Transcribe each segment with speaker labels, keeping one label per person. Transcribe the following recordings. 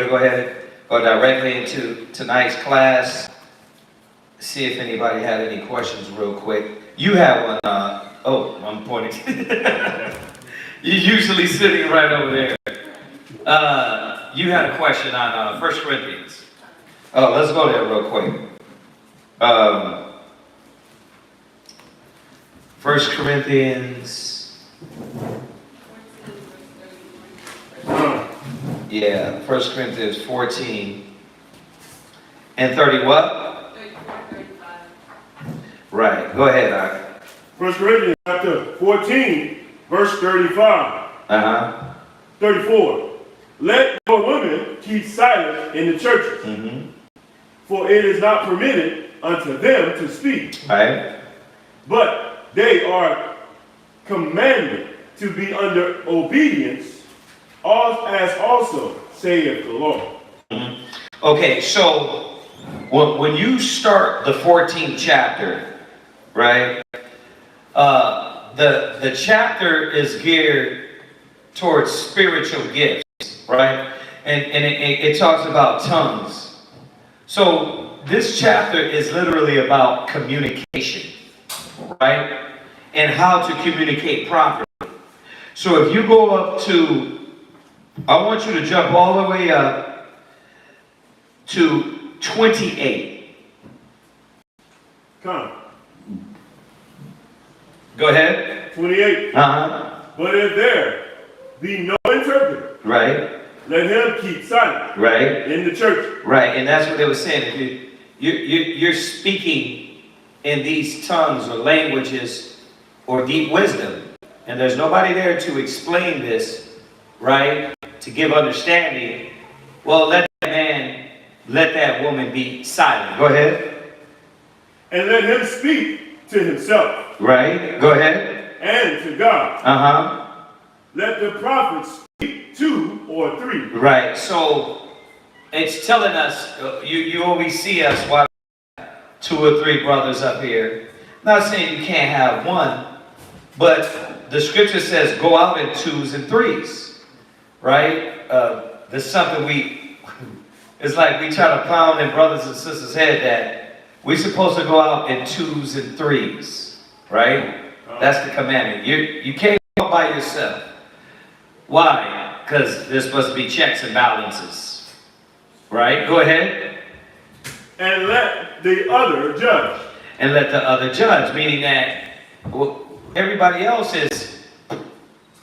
Speaker 1: Go ahead and go directly into tonight's class. See if anybody had any questions real quick. You have one. Oh, I'm pointing. You're usually sitting right over there. You had a question on 1 Corinthians. Oh, let's go there real quick. 1 Corinthians. Yeah, 1 Corinthians 14 and 30 what?
Speaker 2: 34, 35.
Speaker 1: Right, go ahead, Doc.
Speaker 3: 1 Corinthians chapter 14, verse 35. 34. Let your women keep silent in the churches, for it is not permitted unto them to speak.
Speaker 1: Right.
Speaker 3: But they are commanded to be under obedience, as also saith the Lord.
Speaker 1: Okay, so when you start the 14th chapter, right, the chapter is geared towards spiritual gifts, right? And it talks about tongues. So this chapter is literally about communication, right? And how to communicate properly. So if you go up to, I want you to jump all the way up to 28.
Speaker 3: Come.
Speaker 1: Go ahead.
Speaker 3: 28. But if there be no interpreter,
Speaker 1: right,
Speaker 3: let him keep silent,
Speaker 1: right,
Speaker 3: in the church.
Speaker 1: Right, and that's what they were saying. If you're speaking in these tongues or languages or deep wisdom, and there's nobody there to explain this, right, to give understanding, well, let that man, let that woman be silent. Go ahead.
Speaker 3: And let him speak to himself.
Speaker 1: Right, go ahead.
Speaker 3: And to God. Let the prophets speak 2 or 3.
Speaker 1: Right, so it's telling us, you always see us, why 2 or 3 brothers up here. Not saying you can't have one, but the scripture says go out in 2s and 3s, right? There's something it's like we try to pound in brothers and sisters' head that we're supposed to go out in 2s and 3s, right? That's the commandment. You can't go by yourself. Why? Because there's supposed to be checks and balances, right? Go ahead.
Speaker 3: And let the other judge.
Speaker 1: And let the other judge, meaning that everybody else is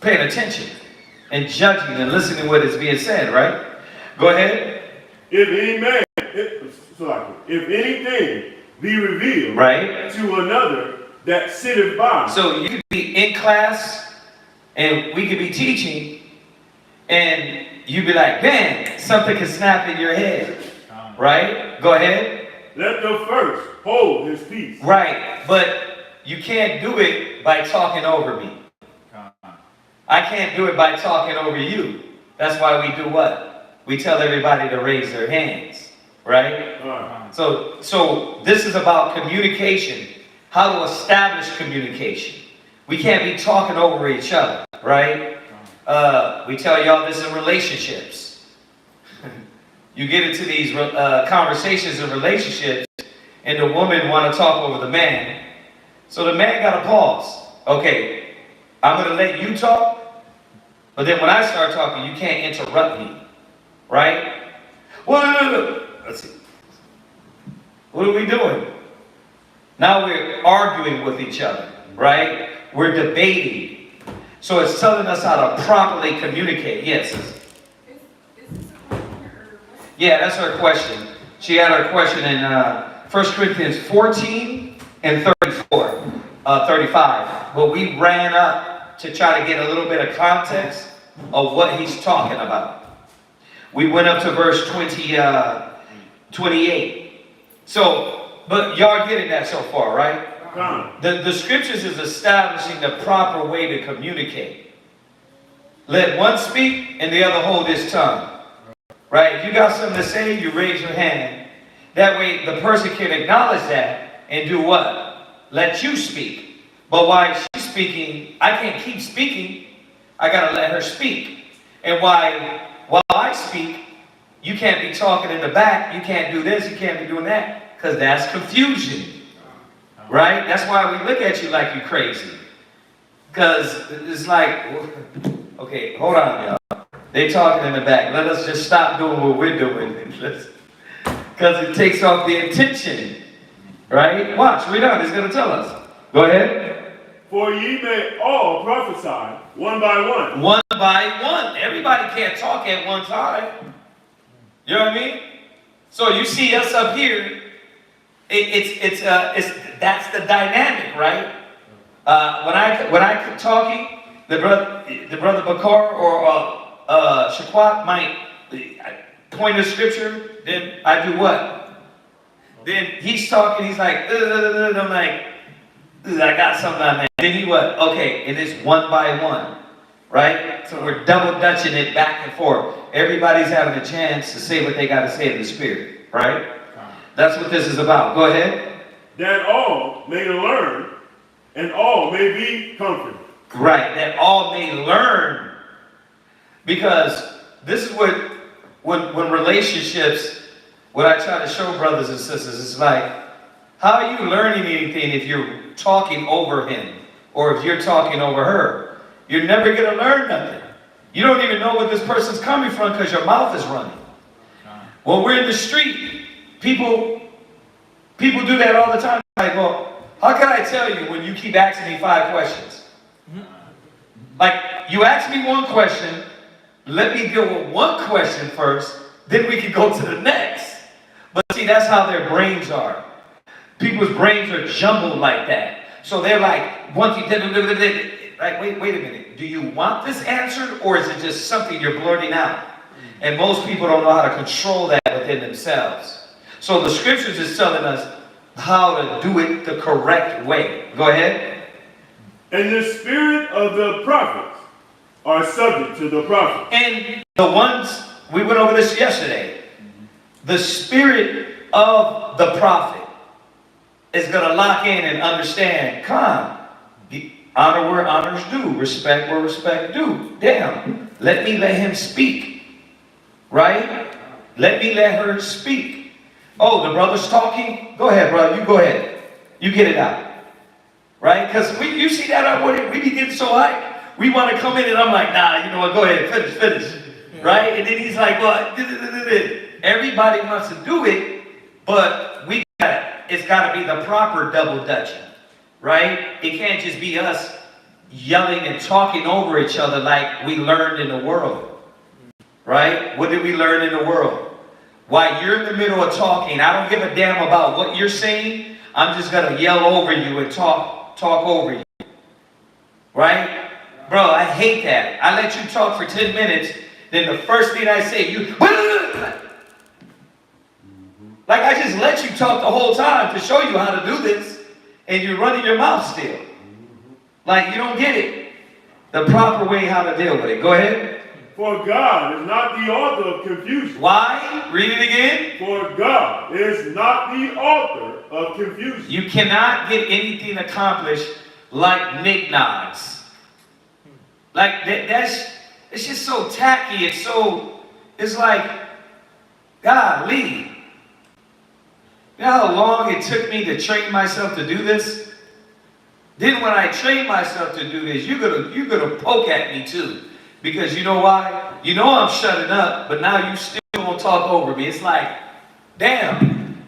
Speaker 1: paying attention and judging and listening to what is being said, right? Go ahead.
Speaker 3: If any man, if anything be revealed,
Speaker 1: right,
Speaker 3: to another that sitteth by.
Speaker 1: So you could be in class and we could be teaching and you'd be like, man, something could snap in your head, right? Go ahead.
Speaker 3: Let the first hold his peace.
Speaker 1: Right, but you can't do it by talking over me. I can't do it by talking over you. That's why we do what? We tell everybody to raise their hands, right? So this is about communication, how to establish communication. We can't be talking over each other, right? We tell y'all this in relationships. You get into these conversations in relationships, and the woman want to talk over the man. So the man got to pause. Okay, I'm going to let you talk, but then when I start talking, you can't interrupt me, right? Well, let's see. What are we doing? Now we're arguing with each other, right? We're debating. So it's telling us how to properly communicate. Yes. Yeah, that's her question. She had her question in 1 Corinthians 14 and 34, 35. But we ran up to try to get a little bit of context of what he's talking about. We went up to verse 28. So, but y'all getting that so far, right? The scriptures is establishing the proper way to communicate. Let one speak and the other hold his tongue. Right? If you got something to say, you raise your hand. That way the person can acknowledge that and do what? Let you speak. But while she's speaking, I can't keep speaking. I got to let her speak. And while I speak, you can't be talking in the back, you can't do this, you can't be doing that, because that's confusion. Right? That's why we look at you like you're crazy. Because it's like, okay, hold on, y'all. They talking in the back. Let us just stop doing what we're doing. Because it takes off the attention. Right? Watch, read on. It's going to tell us. Go ahead.
Speaker 3: For ye may all prophesy one by one.
Speaker 1: One by one. Everybody can't talk at one time. You know what I mean? So you see us up here. That's the dynamic, right? When I talking, the brother Bakar or Shaquat might point to scripture. Then I do what? Then he's talking. He's like, I'm like, I got something on that. Then he what? Okay, and it's one by one, right? So we're double dutching it back and forth. Everybody's having a chance to say what they got to say in the spirit, right? That's what this is about. Go ahead.
Speaker 3: That all may learn and all may be comforted.
Speaker 1: Right, that all may learn. Because this is what, when relationships, what I try to show brothers and sisters, it's like, how are you learning anything if you're talking over him or if you're talking over her? You're never going to learn nothing. You don't even know where this person's coming from because your mouth is running. When we're in the street, people do that all the time. Like, well, how can I tell you when you keep asking me 5 questions? Like, you ask me one question, let me deal with one question first, then we can go to the next. But see, that's how their brains are. People's brains are jumbled like that. So they're like, once you like, wait a minute. Do you want this answered, or is it just something you're blurting out? And most people don't know how to control that within themselves. So the scriptures is telling us how to do it the correct way. Go ahead.
Speaker 3: And the spirit of the prophets are subject to the prophet.
Speaker 1: And the ones, we went over this yesterday. The spirit of the prophet is going to lock in and understand, honor where honor's due, respect where respect due. Damn, let him speak. Right? Let her speak. Oh, the brother's talking? Go ahead, brother. You go ahead. You get it out. Right? Because you see that, we be getting so hyped. We want to come in and I'm like, nah, you know what? Go ahead. Finish. Right? And then he's like, well, everybody wants to do it, but it's got to be the proper double dutching. Right? It can't just be us yelling and talking over each other like we learned in the world. Right? What did we learn in the world? While you're in the middle of talking, I don't give a damn about what you're saying. I'm just going to yell over you and talk over you. Right? Bro, I hate that. I let you talk for 10 minutes, then the first thing I say, like I just let you talk the whole time to show you how to do this, and you're running your mouth still. Like you don't get it. The proper way how to deal with it. Go ahead.
Speaker 3: For God is not the author of confusion.
Speaker 1: Why? Read it again.
Speaker 3: For God is not the author of confusion.
Speaker 1: You cannot get anything accomplished like knick-knocks. Like it's just so tacky. It's like, golly. You know how long it took me to train myself to do this? Then when I train myself to do this, you're gonna poke at me too. Because you know why? You know I'm shutting up, but now you still gonna talk over me. It's like, damn.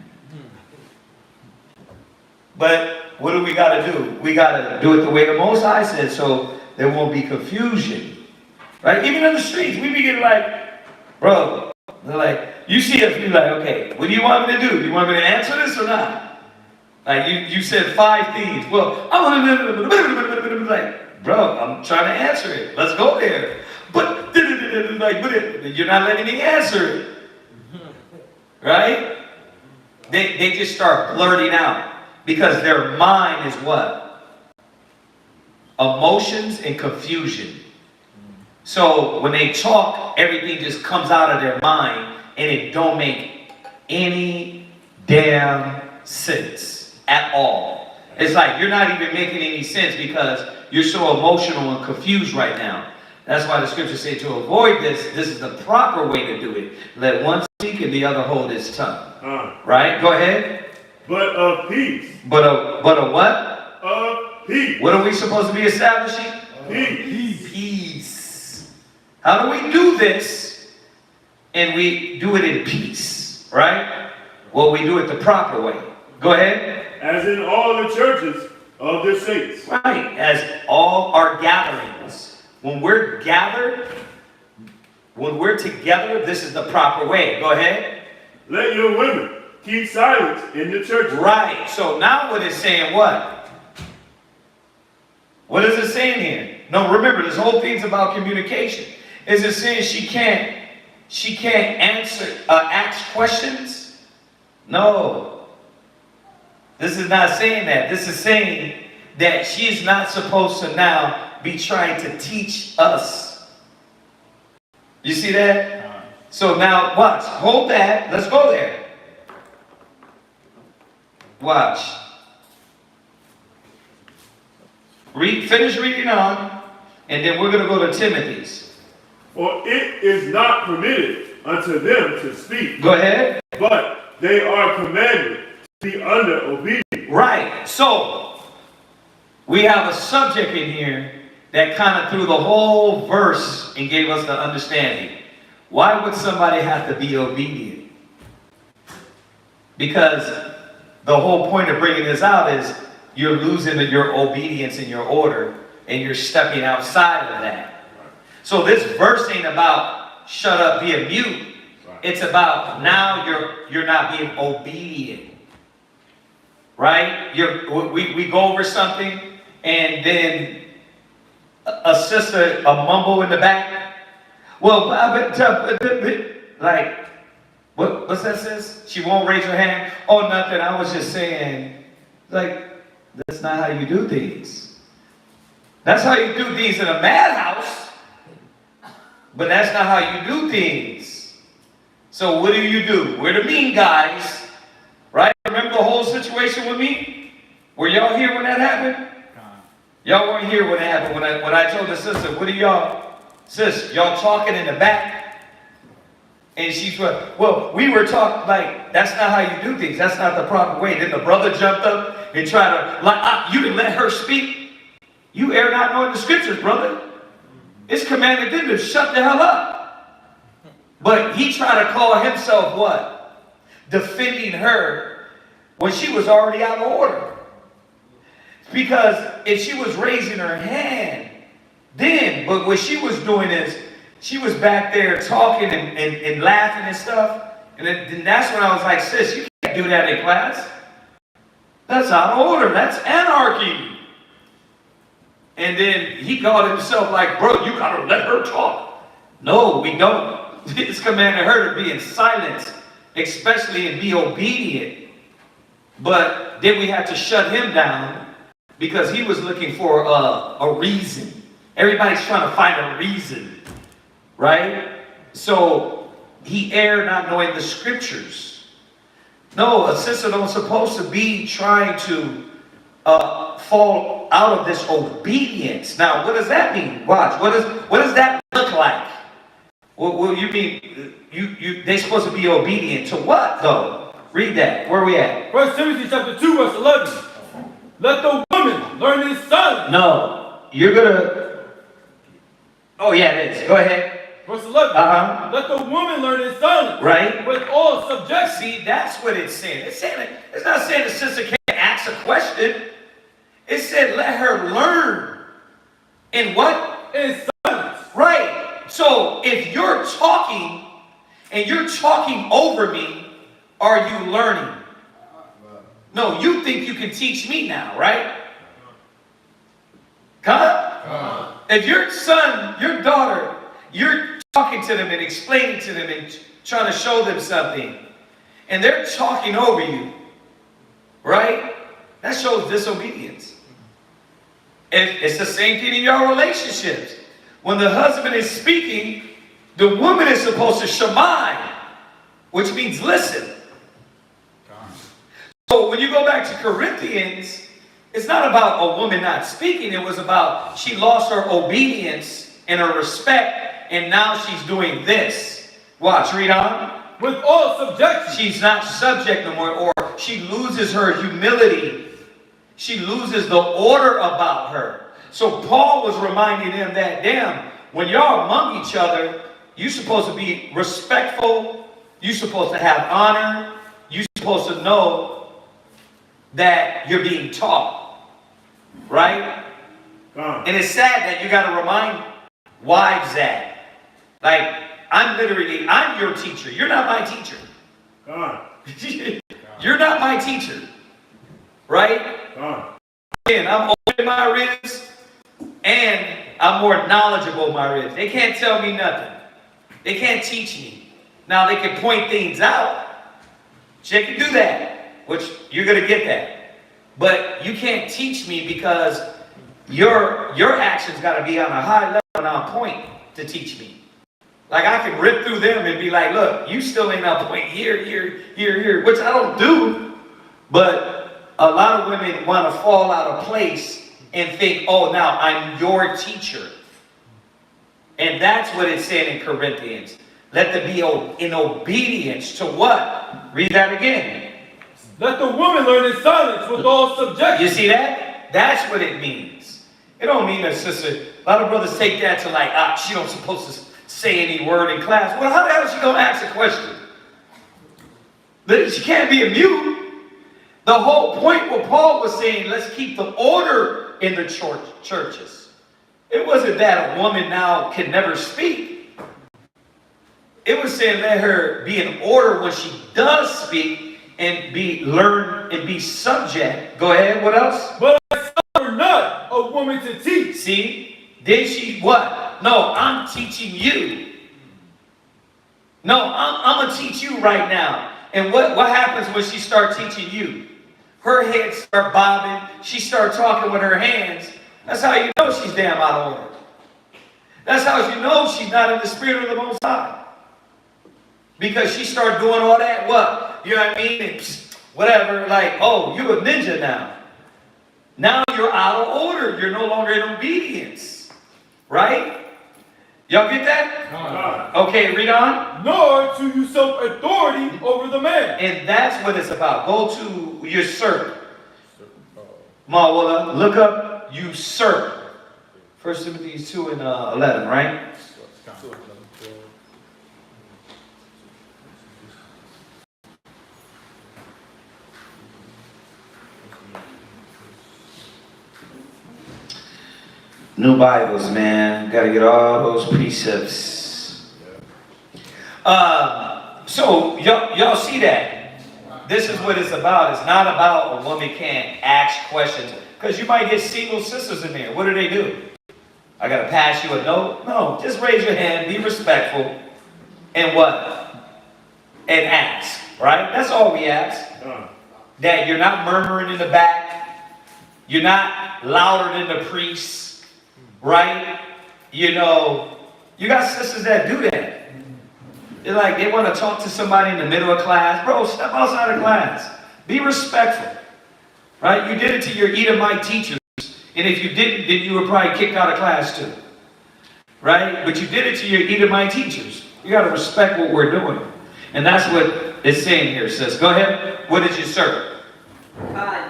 Speaker 1: But what do we gotta do? We gotta do it the way the Most High said, so there won't be confusion. Right? Even in the streets, we be getting like, bro, they're like, you see us, be like, okay, what do you want me to do? Do you want me to answer this or not? Like you said 5 things. Well, I'm like, bro, I'm trying to answer it. Let's go there. But you're not letting me answer it. Right? They just start blurting out because their mind is what? Emotions and confusion. So when they talk, everything just comes out of their mind and it don't make any damn sense at all. It's like you're not even making any sense because you're so emotional and confused right now. That's why the scriptures say to avoid this, this is the proper way to do it. Let one speak and the other hold his tongue. Right? Go ahead.
Speaker 3: But of peace.
Speaker 1: But of what?
Speaker 3: Of peace.
Speaker 1: What are we supposed to be establishing?
Speaker 3: Peace.
Speaker 1: Peace. How do we do this? And we do it in peace, right? Well, we do it the proper way. Go ahead.
Speaker 3: As in all the churches of the saints.
Speaker 1: Right. As all our gatherings. When we're gathered, when we're together, this is the proper way. Go ahead.
Speaker 3: Let your women keep silence in the church.
Speaker 1: Right. So now what it's saying what? What is it saying here? No, remember, this whole thing's about communication. Is it saying she can't ask questions? No. This is not saying that. This is saying that she's not supposed to now be trying to teach us. You see that? So now watch. Hold that. Let's go there. Watch. Finish reading on, and then we're going to go to Timothy's.
Speaker 3: For it is not permitted unto them to speak.
Speaker 1: Go ahead.
Speaker 3: But they are commanded to be under obedience.
Speaker 1: Right. So, we have a subject in here that kind of threw the whole verse and gave us the understanding. Why would somebody have to be obedient? Because the whole point of bringing this out is you're losing your obedience in your order and you're stepping outside of that. So this verse ain't about shut up, be a mute. It's about now you're not being obedient. Right? We go over something and then a sister, a mumble in the back. Well, like, what's that, sis? She won't raise her hand. Oh, nothing. I was just saying. Like, that's not how you do things. That's how you do things in a madhouse. But that's not how you do things. So what do? We're the mean guys. Right? Remember the whole situation with me? Were y'all here when that happened? Y'all weren't here when it happened. When I told the sister, what are y'all? Sis, y'all talking in the back? And she's well, we were talking like, that's not how you do things. That's not the proper way. Then the brother jumped up and tried to, like, you didn't let her speak. You err not knowing the scriptures, brother. It's commanded them to shut the hell up. But he tried to call himself what? Defending her when she was already out of order. Because if she was raising her hand, but what she was doing is, she was back there talking and laughing and stuff. And then that's when I was like, sis, you can't do that in class. That's out of order. That's anarchy. And then he called himself like, bro, you got to let her talk. No, we don't. It's commanded her to be in silence, especially and be obedient. But then we had to shut him down because he was looking for a reason. Everybody's trying to find a reason, right? So he erred not knowing the scriptures. No, a sister don't supposed to be trying to fall out of this obedience. Now, what does that mean? Watch. What does that look like? Well, you mean they're supposed to be obedient to what though? Read that. Where are we at?
Speaker 2: 1 Timothy chapter 2, verse 11. Let the woman learn his son.
Speaker 1: No, you're gonna. Oh yeah, it is. Go ahead.
Speaker 2: Verse 11. Let the woman learn his son.
Speaker 1: Right.
Speaker 2: With all subjection.
Speaker 1: See, that's what it's saying. It's not saying the sister can't ask a question. It said let her learn. In what?
Speaker 2: In silence.
Speaker 1: Right. So if you're talking and you're talking over me, are you learning? No, you think you can teach me now, right? Huh? If your son, your daughter, you're talking to them and explaining to them and trying to show them something, and they're talking over you, right? That shows disobedience. It's the same thing in your relationships. When the husband is speaking, the woman is supposed to shamai, which means listen. So when you go back to Corinthians, it's not about a woman not speaking. It was about she lost her obedience and her respect, and now she's doing this. Watch, read on.
Speaker 2: With all subjection.
Speaker 1: She's not subject no more, or she loses her humility. She loses the order about her. So Paul was reminding them that, damn, when y'all among each other, you're supposed to be respectful. You're supposed to have honor. You're supposed to know that you're being taught. Right? And it's sad that you got to remind wives that. Like, I'm your teacher. You're not my teacher. You're not my teacher. Right? And I'm older in my ribs, and I'm more knowledgeable in my ribs. They can't tell me nothing. They can't teach me. Now they can point things out. They can do that, which you're going to get that. But you can't teach me because your actions got to be on a high level and on point to teach me. Like I can rip through them and be like, look, you still ain't on point here, which I don't do. But a lot of women want to fall out of place and think, oh, now I'm your teacher. And that's what it's saying in Corinthians. Let there be in obedience to what? Read that again.
Speaker 2: Let the woman learn in silence with all subjection.
Speaker 1: You see that? That's what it means. It don't mean that, sister. A lot of brothers take that to like, she don't supposed to say any word in class. Well, how the hell is she going to ask a question? She can't be a mute. The whole point what Paul was saying, let's keep the order in the churches. It wasn't that a woman now can never speak. It was saying let her be in order when she does speak and learn and be subject. Go ahead, what else?
Speaker 2: But I suffer not a woman to teach.
Speaker 1: See? Did she what? No, I'm teaching you. No, I'm going to teach you right now. And what happens when she starts teaching you? Her head start bobbing. She start talking with her hands. That's how you know she's damn out of order. That's how you know she's not in the spirit of the Most High. Because she start doing all that, what? You know what I mean? And whatever, like, oh, you a ninja now. Now you're out of order. You're no longer in obedience. Right? Y'all get that? Okay, read on.
Speaker 2: Nor to usurp authority over the man.
Speaker 1: And that's what it's about. Go to usurp. Mawala, look up usurp. 1 Timothy 2 and 11, right? New Bibles, man. Got to get all those precepts. So, y'all see that? This is what it's about. It's not about a woman can't ask questions. Because you might get single sisters in there. What do? I got to pass you a note? No, just raise your hand, be respectful, and what? And ask, right? That's all we ask. That you're not murmuring in the back. You're not louder than the priests, right? You know, you got sisters that do that. They're like, they want to talk to somebody in the middle of class. Bro, step outside of class. Be respectful, right? You did it to your Edomite teachers. And if you didn't, then you were probably kicked out of class too. Right? But you did it to your Edomite teachers. You got to respect what we're doing. And that's what it's saying here. It says, go ahead. What is usurp?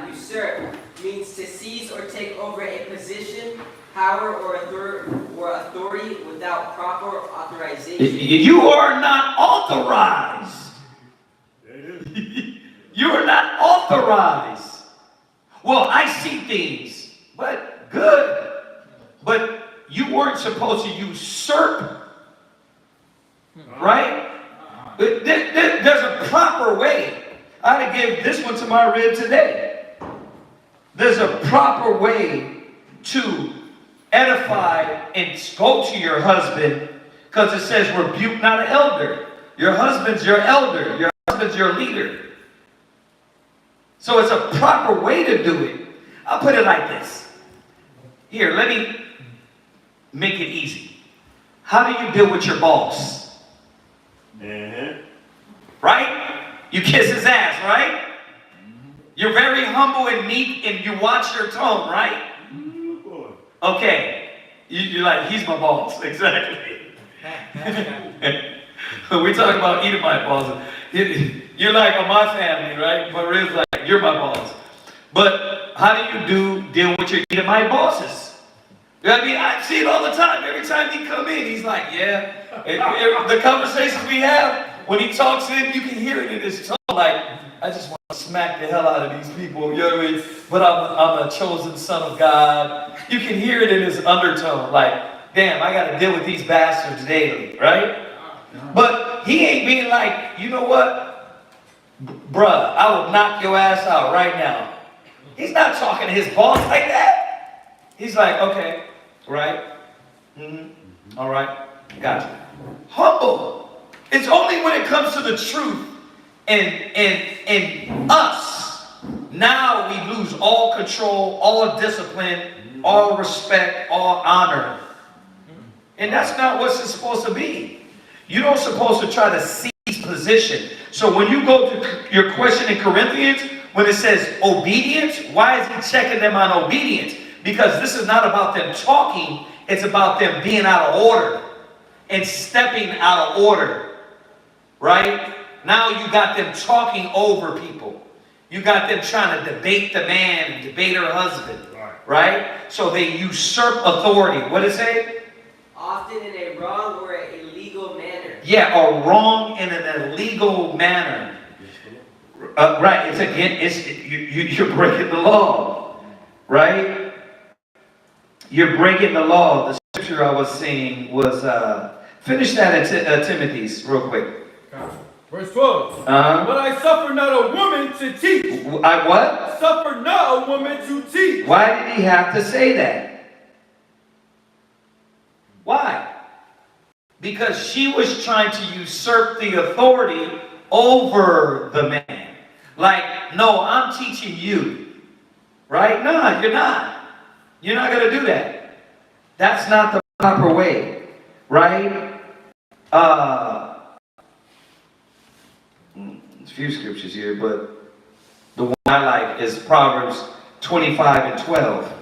Speaker 4: Usurp means to seize or take over a position, power, or authority without proper authorization.
Speaker 1: You are not authorized. You are not authorized. Well, I see things. But good. But you weren't supposed to usurp. Right? There's a proper way. I had to give this one to my rib today. There's a proper way to edify and go to your husband, because it says rebuke not an elder. Your husband's your elder. Your husband's your leader. So it's a proper way to do it. I'll put it like this. Here, let me make it easy. How do you deal with your boss? Right? You kiss his ass, right? You're very humble and meek and you watch your tone, right? Okay. You're like, he's my boss. Exactly. We talk about Edomite bosses. You're like on my family, right? But it's like, you're my boss. But how do you deal with your Edomite bosses? I mean, I see it all the time. Every time he come in, he's like, yeah. The conversations we have, when he talks in, you can hear it in his tone. Like, I just want to smack the hell out of these people. You know what I mean? But I'm a chosen son of God. You can hear it in his undertone. Like, damn, I got to deal with these bastards daily, right? But he ain't being like, you know what? Bruh, I will knock your ass out right now. He's not talking to his boss like that. He's like, okay, right? All right, gotcha. Humble. It's only when it comes to the truth and us. Now we lose all control, all discipline, all respect, all honor. And that's not what it's supposed to be. You don't supposed to try to seize position. So when you go to your question in Corinthians, when it says obedience, why is he checking them on obedience? Because this is not about them talking, it's about them being out of order and stepping out of order. Right? Now you got them talking over people. You got them trying to debate the man and debate her husband. Right? So they usurp authority. What does it say?
Speaker 4: Often in a wrong or a illegal manner.
Speaker 1: Yeah, or wrong in an illegal manner. Right, it's again, you're breaking the law, right? You're breaking the law. The scripture I was saying was, finish that at Timothy's real quick.
Speaker 2: Verse 12. But I suffer not a woman to teach.
Speaker 1: I what?
Speaker 2: Suffer not a woman to teach.
Speaker 1: Why did he have to say that? Why? Because she was trying to usurp the authority over the man. Like, no, I'm teaching you. Right? No, you're not. You're not going to do that. That's not the proper way. Right? There's a few scriptures here, but the one I like is Proverbs 25 and 12.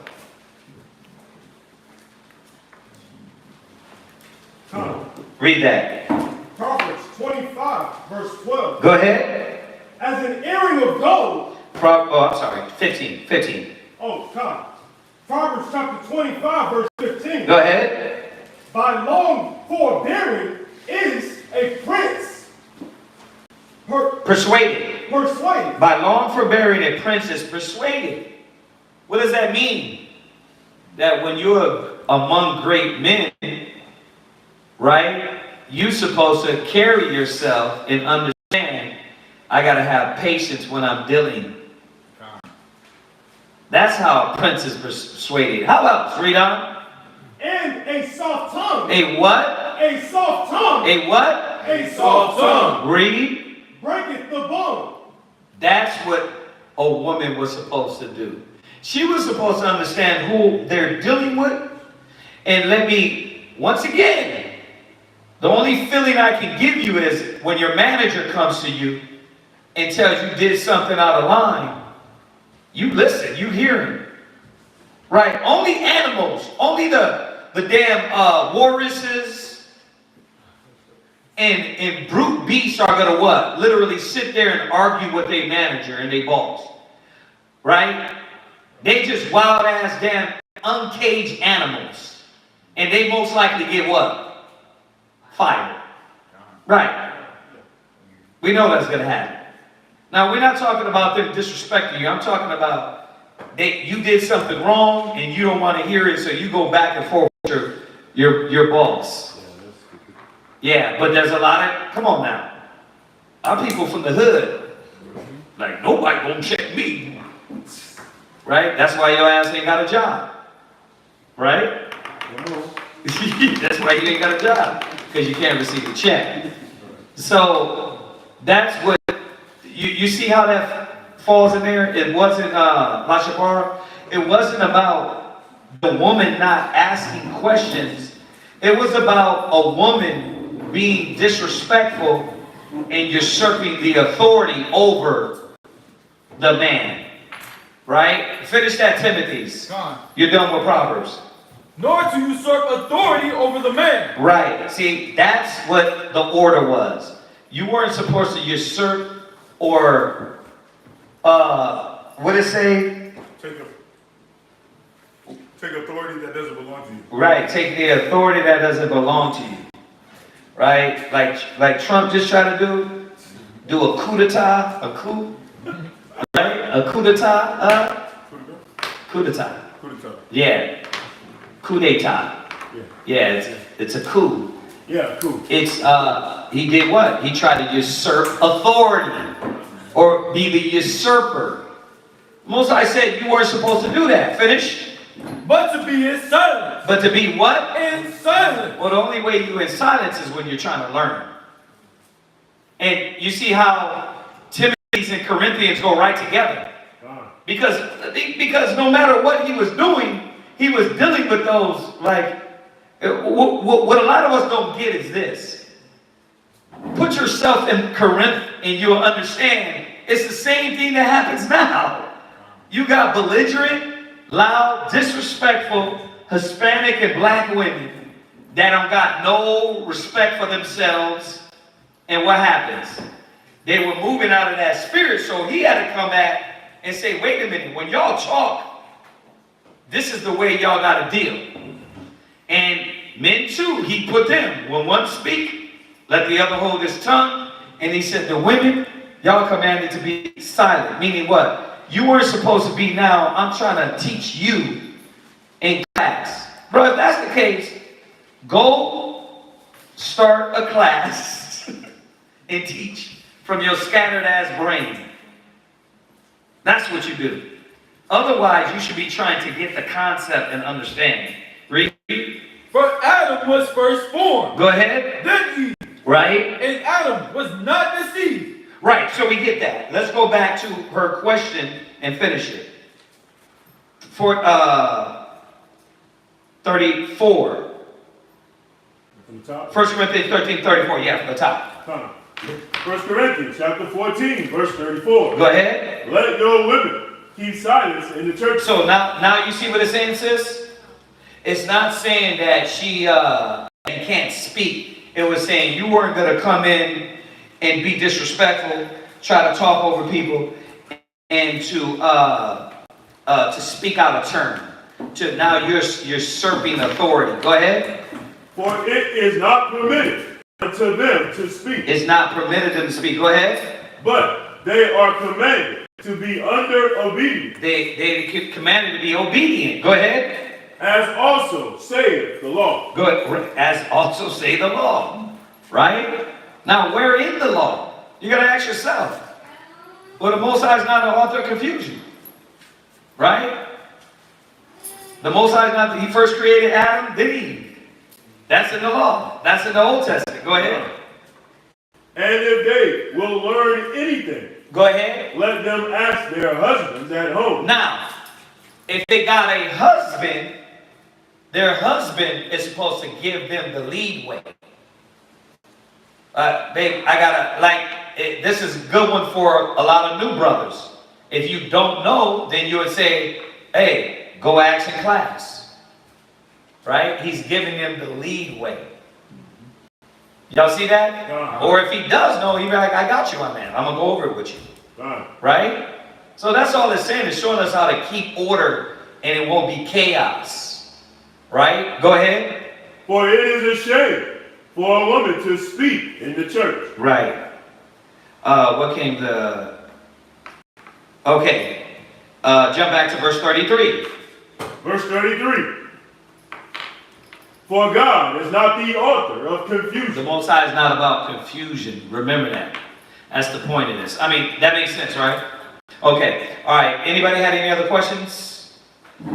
Speaker 1: Read that.
Speaker 3: Proverbs 25, verse 12.
Speaker 1: Go ahead.
Speaker 3: As an earring of gold.
Speaker 1: 15.
Speaker 3: Oh, God. Proverbs chapter 25, verse 15.
Speaker 1: Go ahead.
Speaker 3: By long forbearing is a prince
Speaker 1: Persuaded.
Speaker 3: persuaded.
Speaker 1: By long forbearing, a prince is persuaded. What does that mean? That when you're among great men, right, you're supposed to carry yourself and understand, I got to have patience when I'm dealing. That's how a prince is persuaded. How else? Read on.
Speaker 3: And a soft tongue.
Speaker 1: A what?
Speaker 3: A soft tongue.
Speaker 1: A what?
Speaker 3: A soft tongue.
Speaker 1: Read.
Speaker 3: Breaketh the bone.
Speaker 1: That's what a woman was supposed to do. She was supposed to understand who they're dealing with. And let me, once again, the only feeling I can give you is when your manager comes to you and tells you did something out of line, you listen, you hear him. Right? Only animals, only the damn walruses and brute beasts are going to what? Literally sit there and argue with their manager and their boss. Right? They just wild ass damn uncaged animals. And they most likely get what? Fired. Right. We know that's going to happen. Now, we're not talking about them disrespecting you. I'm talking about you did something wrong and you don't want to hear it, so you go back and forth with your boss. Yeah, but there's a lot of, come on now. Our people from the hood, like, nobody gonna check me. Right? That's why your ass ain't got a job. Right? That's why you ain't got a job. Because you can't receive a check. So, that's what, you see how that falls in there? It wasn't, Lashapara, it wasn't about the woman not asking questions. It was about a woman being disrespectful and usurping the authority over the man. Right? Finish that, Timothy's. You're done with Proverbs.
Speaker 2: nor to usurp authority over the man.
Speaker 1: Right. See, that's what the order was. You weren't supposed to usurp or, what did it say?
Speaker 3: Take authority that doesn't belong to you.
Speaker 1: Right. Take the authority that doesn't belong to you. Right? Like Trump just tried to do a coup d'etat, a coup, right? A coup d'etat, coup d'etat. Yeah. Coup d'etat. Yeah, it's a coup.
Speaker 3: Yeah, cool.
Speaker 1: It's, he did what? He tried to usurp authority or be the usurper. Most I said you weren't supposed to do that. Finish.
Speaker 2: But to be in silence.
Speaker 1: But to be what?
Speaker 2: In silence.
Speaker 1: Well, the only way you in silence is when you're trying to learn. And you see how Timothy and Corinthians go right together. Because no matter what he was doing, he was dealing with those, like, what a lot of us don't get is this. Put yourself in Corinth and you'll understand it's the same thing that happens now. You got belligerent, loud, disrespectful Hispanic and black women that don't got no respect for themselves. And what happens? They were moving out of that spirit, so he had to come back and say, wait a minute, when y'all talk, this is the way y'all got to deal. And men too, he put them. When one speak, let the other hold his tongue. And he said, the women, y'all commanded to be silent. Meaning what? You weren't supposed to be now, I'm trying to teach you in class. Bro, if that's the case, go start a class and teach from your scattered ass brain. That's what you do. Otherwise, you should be trying to get the concept and understanding. Read.
Speaker 2: For Adam was first formed.
Speaker 1: Go ahead.
Speaker 2: Then Eve.
Speaker 1: Right?
Speaker 2: And Adam was not deceived.
Speaker 1: Right, so we get that. Let's go back to her question and finish it. For 34.
Speaker 3: From the top?
Speaker 1: 1 Corinthians 13:34. Yeah, from the top.
Speaker 3: 1 Corinthians chapter 14, verse 34.
Speaker 1: Go ahead.
Speaker 3: Let your women keep silence in the church.
Speaker 1: So now you see what it's saying, sis? It's not saying that she can't speak. It was saying you weren't going to come in and be disrespectful, try to talk over people, and to speak out of turn. To now you're usurping authority. Go ahead.
Speaker 3: For it is not permitted to them to speak.
Speaker 1: It's not permitted them to speak. Go ahead.
Speaker 3: But they are commanded to be under obedience.
Speaker 1: They commanded to be obedient. Go ahead.
Speaker 3: As also saith the law.
Speaker 1: Good. As also say the law. Right? Now, where in the law? You got to ask yourself. Well, the Most High is not the author of confusion. Right? The Most High is not, he first created Adam, then Eve. That's in the law. That's in the Old Testament. Go ahead.
Speaker 3: And if they will learn anything,
Speaker 1: go ahead.
Speaker 3: Let them ask their husbands at home.
Speaker 1: Now, if they got a husband, their husband is supposed to give them the lead way. This is a good one for a lot of new brothers. If you don't know, then you would say, hey, go ask in class. Right? He's giving them the lead way. Y'all see that? Or if he does know, he'll be like, I got you on that. I'm going to go over it with you. Right? So that's all it's saying. It's showing us how to keep order and it won't be chaos. Right? Go ahead.
Speaker 3: For it is a shame for a woman to speak in the church.
Speaker 1: Right. What came the... Okay. Jump back to verse 33.
Speaker 3: Verse 33. For God is not the author of confusion.
Speaker 1: The Most High is not about confusion. Remember that. That's the point of this. I mean, that makes sense, right? Okay. All right. Anybody had any other questions?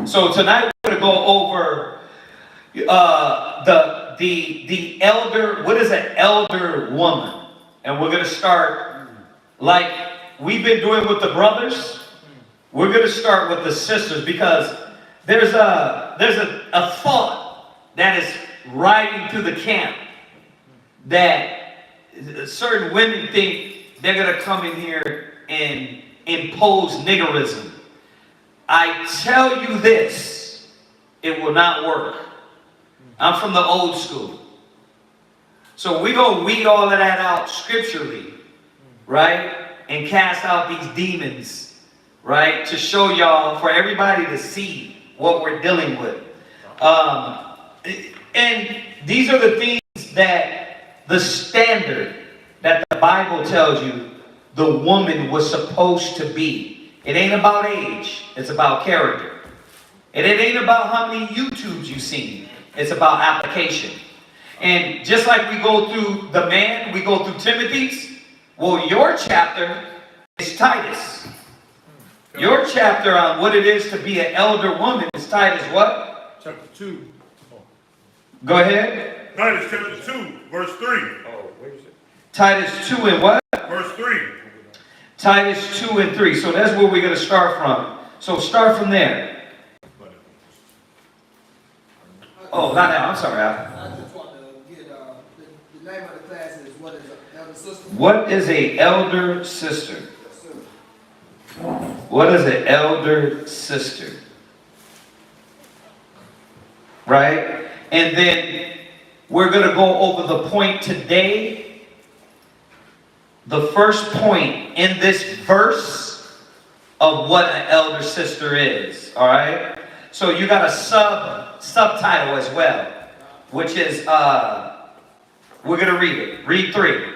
Speaker 1: So tonight we're going to go over the elder. What is an elder woman? And we're going to start like we've been doing with the brothers. We're going to start with the sisters because there's a thought that is riding through the camp that certain women think they're going to come in here and impose niggerism. I tell you this, it will not work. I'm from the old school. So we're going to weed all of that out scripturally, right? And cast out these demons, right? To show y'all, for everybody to see what we're dealing with. And these are the things that the standard that the Bible tells you the woman was supposed to be. It ain't about age. It's about character. And it ain't about how many YouTubes you've seen. It's about application. And just like we go through the man, we go through Timothy's. Well, your chapter is Titus. Your chapter on what it is to be an elder woman is Titus what?
Speaker 3: Chapter 2.
Speaker 1: Go ahead.
Speaker 3: Titus chapter 2, verse 3.
Speaker 1: Titus 2 and what?
Speaker 3: Verse 3.
Speaker 1: Titus 2 and 3. So that's where we're going to start from. So start from there. Oh, not now. I'm sorry, Al.
Speaker 5: I just want to get the name of the class is what is an elder sister?
Speaker 1: What is a elder sister? What is an elder sister? Right? And then we're going to go over the point today. The first point in this verse of what an elder sister is. All right? So you got a subtitle as well, which is, we're going to read it. Read 3.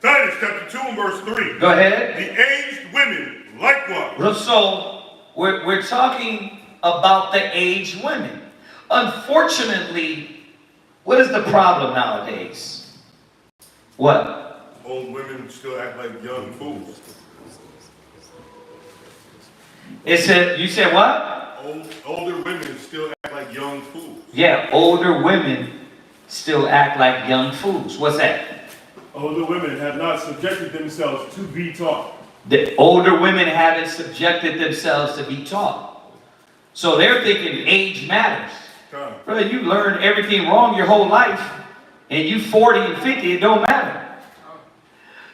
Speaker 3: Titus chapter 2 and verse 3.
Speaker 1: Go ahead.
Speaker 3: The aged women likewise.
Speaker 1: So we're talking about the aged women. Unfortunately, what is the problem nowadays? What?
Speaker 3: Old women still act like young fools.
Speaker 1: It said, you said what?
Speaker 3: Older women still act like young fools.
Speaker 1: Yeah, older women still act like young fools. What's that?
Speaker 3: Older women have not subjected themselves to be taught.
Speaker 1: The older women haven't subjected themselves to be taught. So they're thinking age matters. Brother, you learned everything wrong your whole life, and you 40 and 50, it don't matter.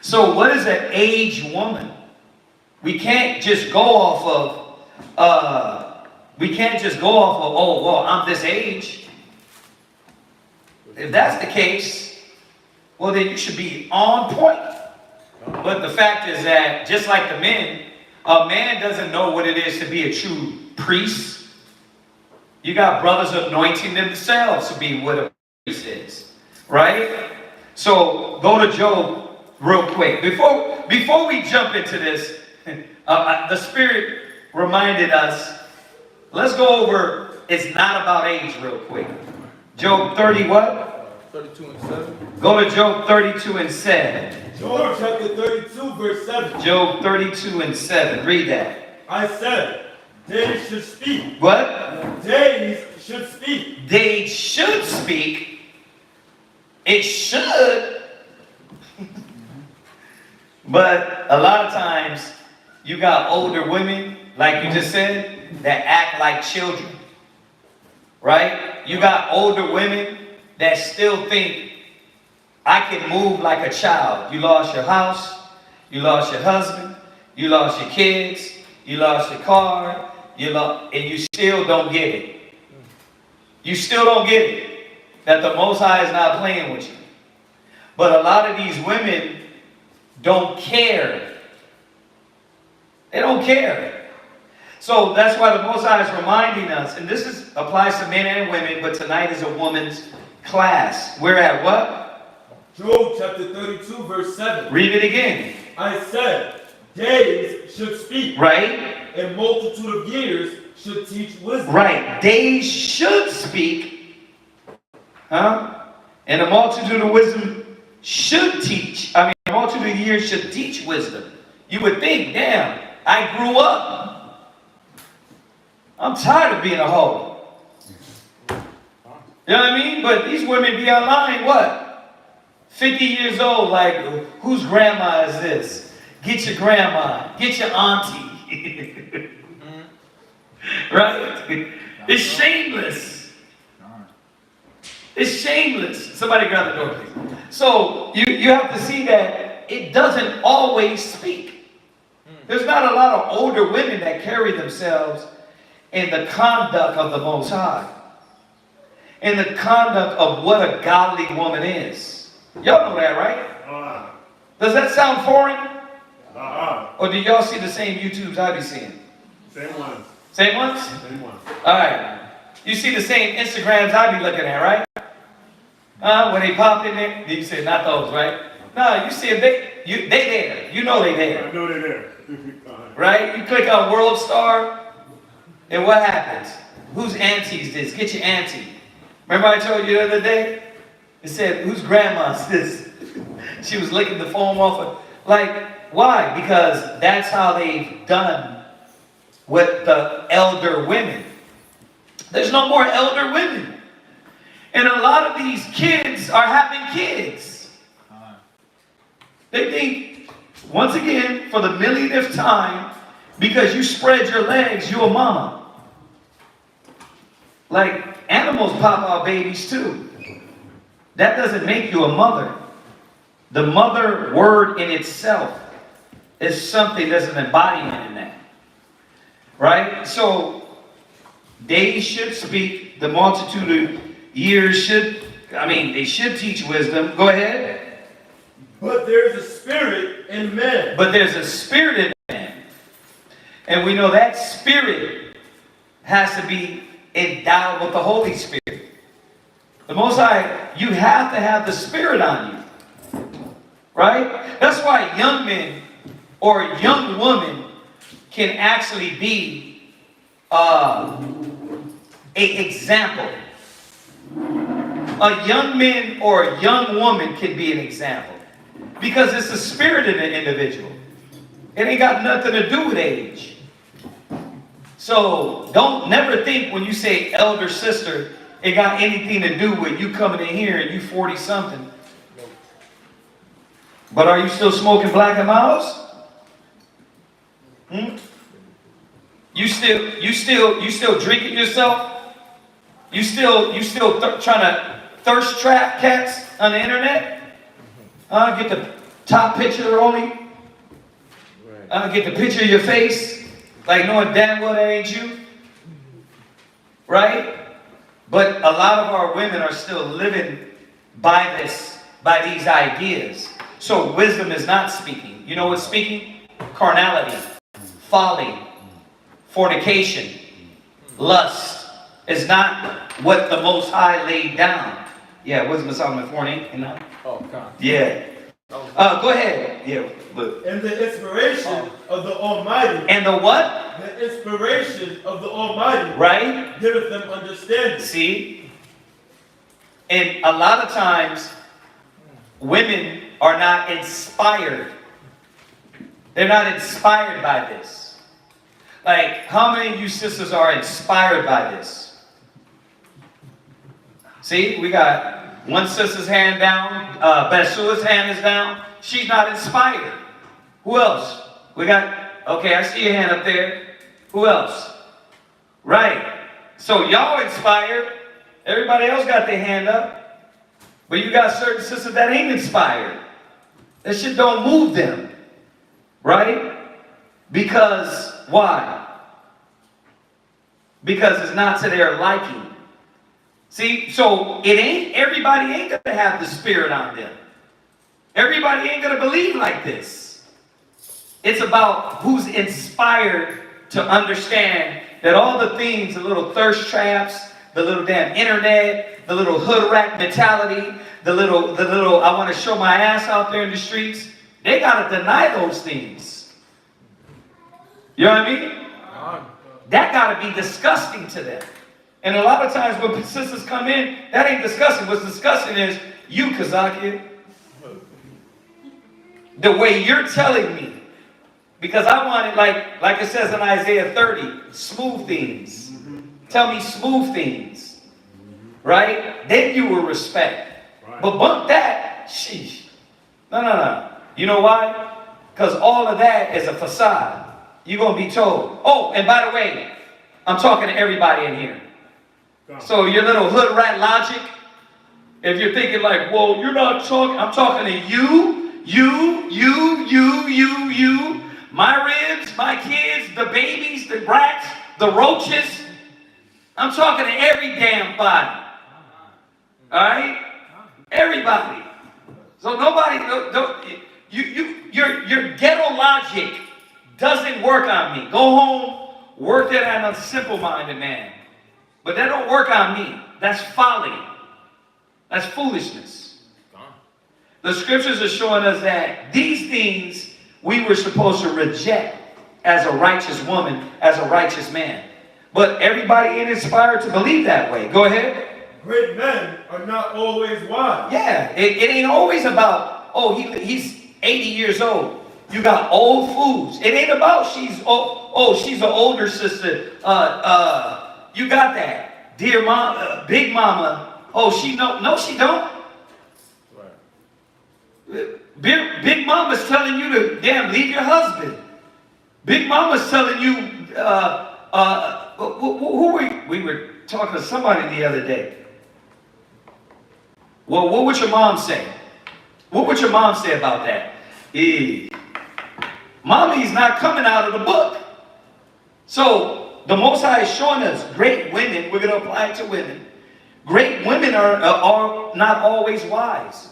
Speaker 1: So what is an aged woman? We can't just go off of, oh, well, I'm this age. If that's the case, well, then you should be on point. But the fact is that, just like the men, a man doesn't know what it is to be a true priest. You got brothers anointing themselves to be what a priest is. Right? So, go to Job real quick. Before we jump into this, the Spirit reminded us, let's go over, it's not about age real quick. Job 30 what?
Speaker 2: 32 and 7.
Speaker 1: Go to Job 32 and 7.
Speaker 2: Job chapter 32, verse 7.
Speaker 1: Job 32 and 7. Read that.
Speaker 2: I said, days should speak.
Speaker 1: What?
Speaker 2: Days should speak.
Speaker 1: They should speak. It should. But a lot of times, you got older women, like you just said, that act like children. Right? You got older women that still think, I can move like a child. You lost your house. You lost your husband. You lost your kids. You lost your car. And you still don't get it. You still don't get it. That the Most High is not playing with you. But a lot of these women don't care. They don't care. So that's why the Most High is reminding us, and this applies to men and women, but tonight is a woman's class. We're at what?
Speaker 2: Job chapter 32, verse 7.
Speaker 1: Read it again.
Speaker 2: I said, days should speak.
Speaker 1: Right?
Speaker 2: And multitude of years should teach wisdom.
Speaker 1: Right. Days should speak. Huh? And a multitude of wisdom should teach. A multitude of years should teach wisdom. You would think, damn, I grew up. I'm tired of being a hoe. You know what I mean? But these women be online, what? 50 years old, like, whose grandma is this? Get your grandma. Get your auntie. Right? It's shameless. It's shameless. Somebody grab the door, please. So, you have to see that it doesn't always speak. There's not a lot of older women that carry themselves in the conduct of the Most High. in the conduct of what a godly woman is. Y'all know that, right? Does that sound foreign? Or do y'all see the same YouTubes I be seeing?
Speaker 3: Same ones.
Speaker 1: Same ones?
Speaker 3: Same ones.
Speaker 1: All right. You see the same Instagrams I be looking at, right? When they pop in there, you say, not those, right? No, you see them, they there. You know they there.
Speaker 3: I know they're there.
Speaker 1: Right? You click on World Star, and what happens? Whose auntie's this? Get your auntie. Remember I told you the other day? It said, whose grandma's this? She was licking the foam off of, like, why? Because that's how they've done with the elder women. There's no more elder women. And a lot of these kids are having kids. They think, once again, for the millionth time, because you spread your legs, you're a mama. Like, animals pop out babies too. That doesn't make you a mother. The mother word in itself is something that's an embodiment in that. Right? So, days should speak, the multitude of years should, they should teach wisdom. Go ahead.
Speaker 3: But there's a spirit in men.
Speaker 1: But there's a spirit in man. And we know that spirit has to be endowed with the Holy Spirit. The Most High, you have to have the Spirit on you. Right? That's why young men or young women can actually be an example. A young man or a young woman can be an example. Because it's the spirit in the individual. It ain't got nothing to do with age. So don't never think when you say elder sister, it got anything to do with you coming in here and you 40 something. But are you still smoking Black and Miles? You still drinking yourself? You still trying to thirst trap cats on the internet? Get the top picture only. Get the picture of your face, like knowing damn well that ain't you. Right? But a lot of our women are still living by these ideas. So wisdom is not speaking. You know what's speaking? Carnality, folly, fornication, lust is not what the Most High laid down. Yeah, Wisdom of Solomon 4:8, you know?
Speaker 2: Oh, God.
Speaker 1: Yeah. Go ahead. Yeah, look.
Speaker 3: And the inspiration of the Almighty.
Speaker 1: And the what?
Speaker 3: The inspiration of the Almighty.
Speaker 1: Right?
Speaker 3: Giveth them understanding.
Speaker 1: See? And a lot of times, women are not inspired. They're not inspired by this. Like, how many of you sisters are inspired by this? See, we got one sister's hand down. Bethuel's hand is down. She's not inspired. Who else? We got, okay, I see your hand up there. Who else? Right. So y'all inspired. Everybody else got their hand up. But you got certain sisters that ain't inspired. That shit don't move them. Right? Because, why? Because it's not to their liking. See, so everybody ain't gonna have the Spirit on them. Everybody ain't gonna believe like this. It's about who's inspired to understand that all the things, the little thirst traps, the little damn internet, the little hood rat mentality, the little I want to show my ass out there in the streets, they gotta deny those things. You know what I mean? That gotta be disgusting to them. And a lot of times when sisters come in, that ain't disgusting. What's disgusting is you, Kazakia. The way you're telling me. Because I want it like it says in Isaiah 30, smooth things. Tell me smooth things. Right? Then you will respect. But bump that, sheesh. No. You know why? Because all of that is a facade. You're going to be told. Oh, and by the way, I'm talking to everybody in here. So your little hood rat logic, if you're thinking like, well, you're not talking, I'm talking to you, my ribs, my kids, the babies, the brats, the roaches. I'm talking to every damn body. All right? Everybody. So nobody, your ghetto logic doesn't work on me. Go home, work that on a simple-minded man. But that don't work on me. That's folly. That's foolishness. The scriptures are showing us that these things we were supposed to reject as a righteous woman, as a righteous man. But everybody ain't inspired to believe that way. Go ahead.
Speaker 3: Great men are not always wise.
Speaker 1: Yeah, it ain't always about, oh, he's 80 years old. You got old fools. It ain't about she's an older sister. You got that. Dear mom, big mama. Oh, she no, she don't. Big Mama's telling you to leave your husband. Big Mama's telling you we were talking to somebody the other day. Well, what would your mom say? What would your mom say about that? Mommy's not coming out of the book. So the Most High is showing us great women. We're going to apply it to women. Great women are not always wise.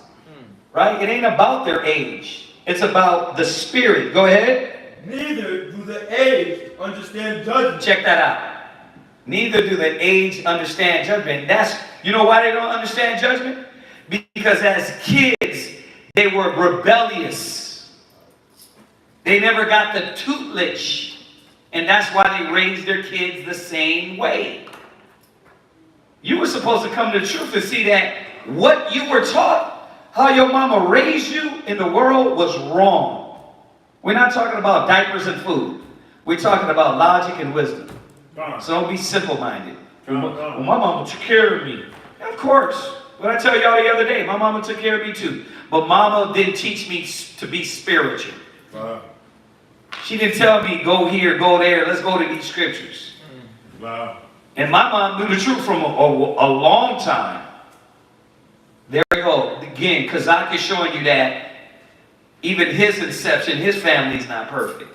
Speaker 1: Right? It ain't about their age. It's about the spirit. Go ahead.
Speaker 3: Neither do the aged understand judgment.
Speaker 1: Check that out. Neither do the aged understand judgment. You know why they don't understand judgment? Because as kids, they were rebellious. They never got the tutelage. And that's why they raised their kids the same way. You were supposed to come to the truth and see that what you were taught, how your mama raised you in the world, was wrong. We're not talking about diapers and food. We're talking about logic and wisdom. So don't be simple-minded. Well, my mama took care of me. Of course. What I tell y'all the other day, my mama took care of me too. But mama didn't teach me to be spiritual. She didn't tell me, go here, go there, let's go to these scriptures. And my mom knew the truth from a long time. There we go. Again, Kazak is showing you that even his inception, his family's not perfect.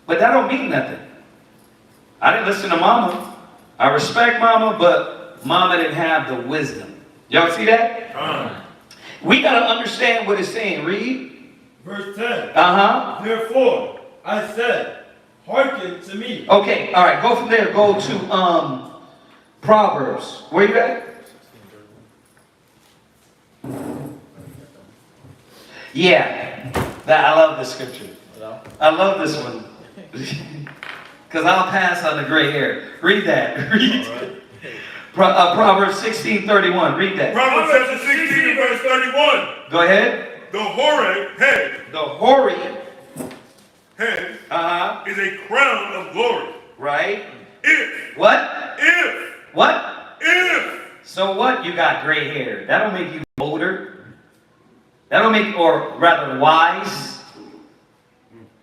Speaker 1: But that don't mean nothing. I didn't listen to mama. I respect mama, but mama didn't have the wisdom. Y'all see that? We got to understand what it's saying. Read.
Speaker 3: Verse 10.
Speaker 1: Therefore,
Speaker 3: I said, hearken to me.
Speaker 1: Okay, all right. Go from there. Go to Proverbs. Where you at? Yeah, I love this scripture. I love this one. Because I'll pass on the gray hair. Read that. Read. Proverbs 16:31. Read that.
Speaker 3: Proverbs chapter 16 verse 31.
Speaker 1: Go ahead.
Speaker 3: The hoary head.
Speaker 1: The hoary
Speaker 3: head
Speaker 1: is
Speaker 3: a crown of glory.
Speaker 1: Right.
Speaker 3: If.
Speaker 1: What?
Speaker 3: If.
Speaker 1: What?
Speaker 3: If.
Speaker 1: So what? You got gray hair. That'll make you older. That'll make, or rather wise.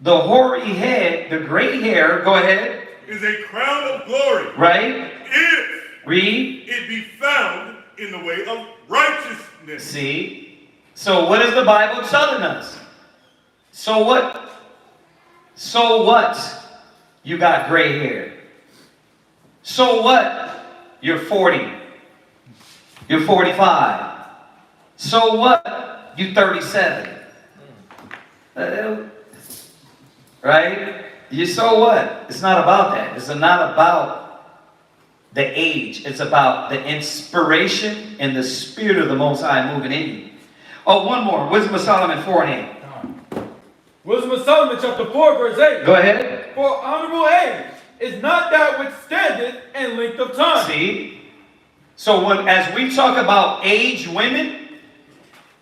Speaker 1: The hoary head, the gray hair, go ahead.
Speaker 3: Is a crown of glory.
Speaker 1: Right.
Speaker 3: If.
Speaker 1: Read.
Speaker 3: It be found in the way of righteousness.
Speaker 1: See? So what is the Bible telling us? So what? So what? You got gray hair. So what? You're 40. You're 45. So what? You're 37. Right? So what? It's not about that. It's not about the age. It's about the inspiration and the spirit of the Most High moving in you. Oh, one more. Wisdom of Solomon 4:8.
Speaker 2: Wisdom of Solomon chapter 4 verse 8.
Speaker 1: Go ahead.
Speaker 2: For honorable age is not that which standeth in length of time.
Speaker 1: See? So as we talk about aged women,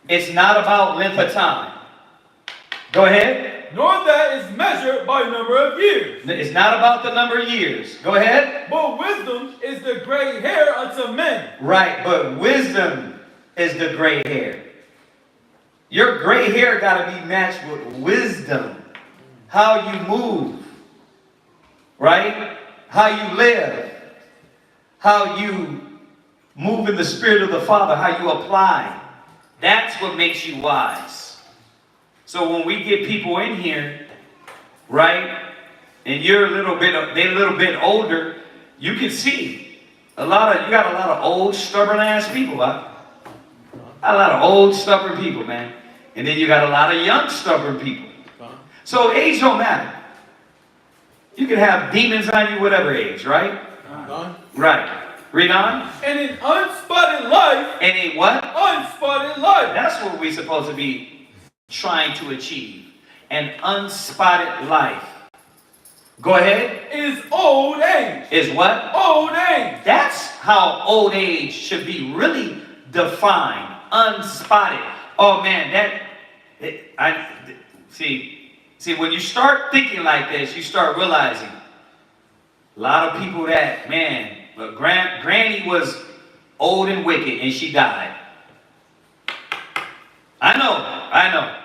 Speaker 1: it's not about length of time. Go ahead.
Speaker 2: Nor that is measured by number of years.
Speaker 1: It's not about the number of years. Go ahead.
Speaker 2: But wisdom is the gray hair unto men.
Speaker 1: Right, but wisdom is the gray hair. Your gray hair got to be matched with wisdom. How you move. Right? How you live. How you move in the spirit of the Father. How you apply. That's what makes you wise. So when we get people in here, right, and they're a little bit older, you can see you got a lot of old, stubborn ass people, huh? A lot of old, stubborn people, man. And then you got a lot of young, stubborn people. So age don't matter. You can have demons on you whatever age, right? Right. Read on.
Speaker 2: And an unspotted life.
Speaker 1: And a what?
Speaker 2: Unspotted life.
Speaker 1: That's what we're supposed to be trying to achieve. An unspotted life. Go ahead.
Speaker 2: Is old age.
Speaker 1: Is what?
Speaker 2: Old age.
Speaker 1: That's how old age should be really defined. Unspotted. Oh man, see, when you start thinking like this, you start realizing a lot of people that, man, Granny was old and wicked and she died. I know.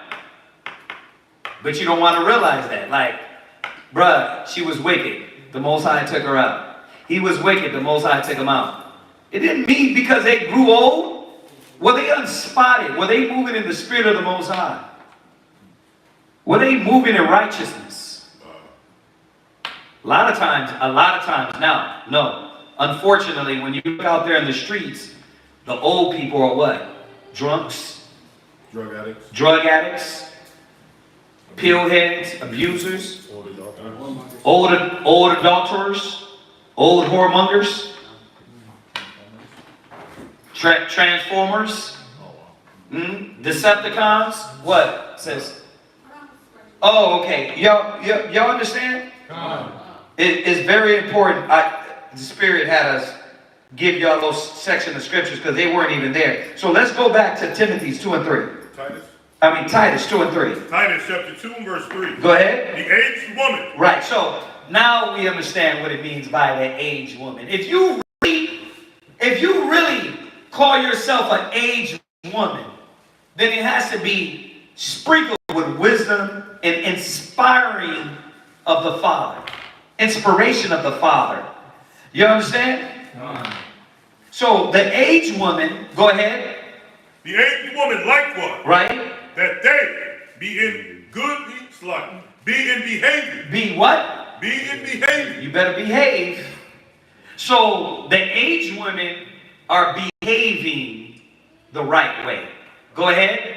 Speaker 1: But you don't want to realize that. Like, bruh, she was wicked. The Most High took her out. He was wicked. The Most High took him out. It didn't mean because they grew old. Were they unspotted? Were they moving in the spirit of the Most High? Were they moving in righteousness? A lot of times now, no. Unfortunately, when you look out there in the streets, the old people are what? Drunks. Drug addicts. Pill heads. Abusers. Old adulterers. Old whoremongers. Transformers. Decepticons. What? Says. Oh, okay. Y'all understand? It's very important. The Spirit had us give y'all those section of scriptures because they weren't even there. So let's go back to Timothy's 2 and 3. Titus 2 and 3.
Speaker 3: Titus chapter 2 and verse 3.
Speaker 1: Go ahead.
Speaker 3: The aged woman.
Speaker 1: Right. So now we understand what it means by the aged woman. If you really call yourself an aged woman, then it has to be sprinkled with wisdom and inspiring of the Father. Inspiration of the Father. You understand? So the aged woman, go ahead.
Speaker 3: The aged woman likewise.
Speaker 1: Right.
Speaker 3: That they be in behavior.
Speaker 1: Be what?
Speaker 3: Be in behavior.
Speaker 1: You better behave. So the aged women are behaving the right way. Go ahead.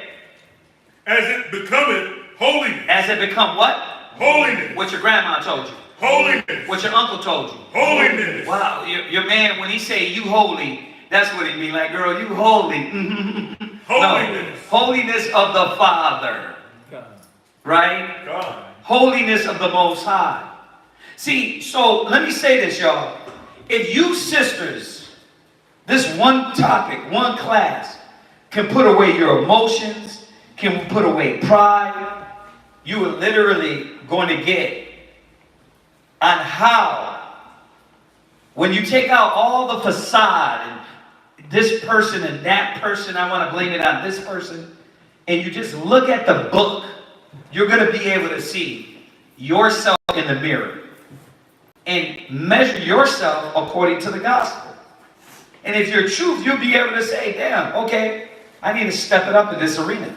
Speaker 3: As it becometh holiness.
Speaker 1: As it become what?
Speaker 3: Holiness.
Speaker 1: What your grandma told you.
Speaker 3: Holiness.
Speaker 1: What your uncle told you.
Speaker 3: Holiness.
Speaker 1: Wow, your man, when he say you holy, that's what he mean. Like, girl, you holy.
Speaker 3: Holiness.
Speaker 1: No. Holiness of the Father. Right?
Speaker 3: God.
Speaker 1: Holiness of the Most High. See, so let me say this, y'all. If you sisters, this one topic, one class, can put away your emotions, can put away pride, you are literally going to get on how, when you take out all the facade and this person and that person, I want to blame it on this person, and you just look at the book, you're going to be able to see yourself in the mirror and measure yourself according to the gospel. And if you're truth, you'll be able to say, damn, okay, I need to step it up in this arena.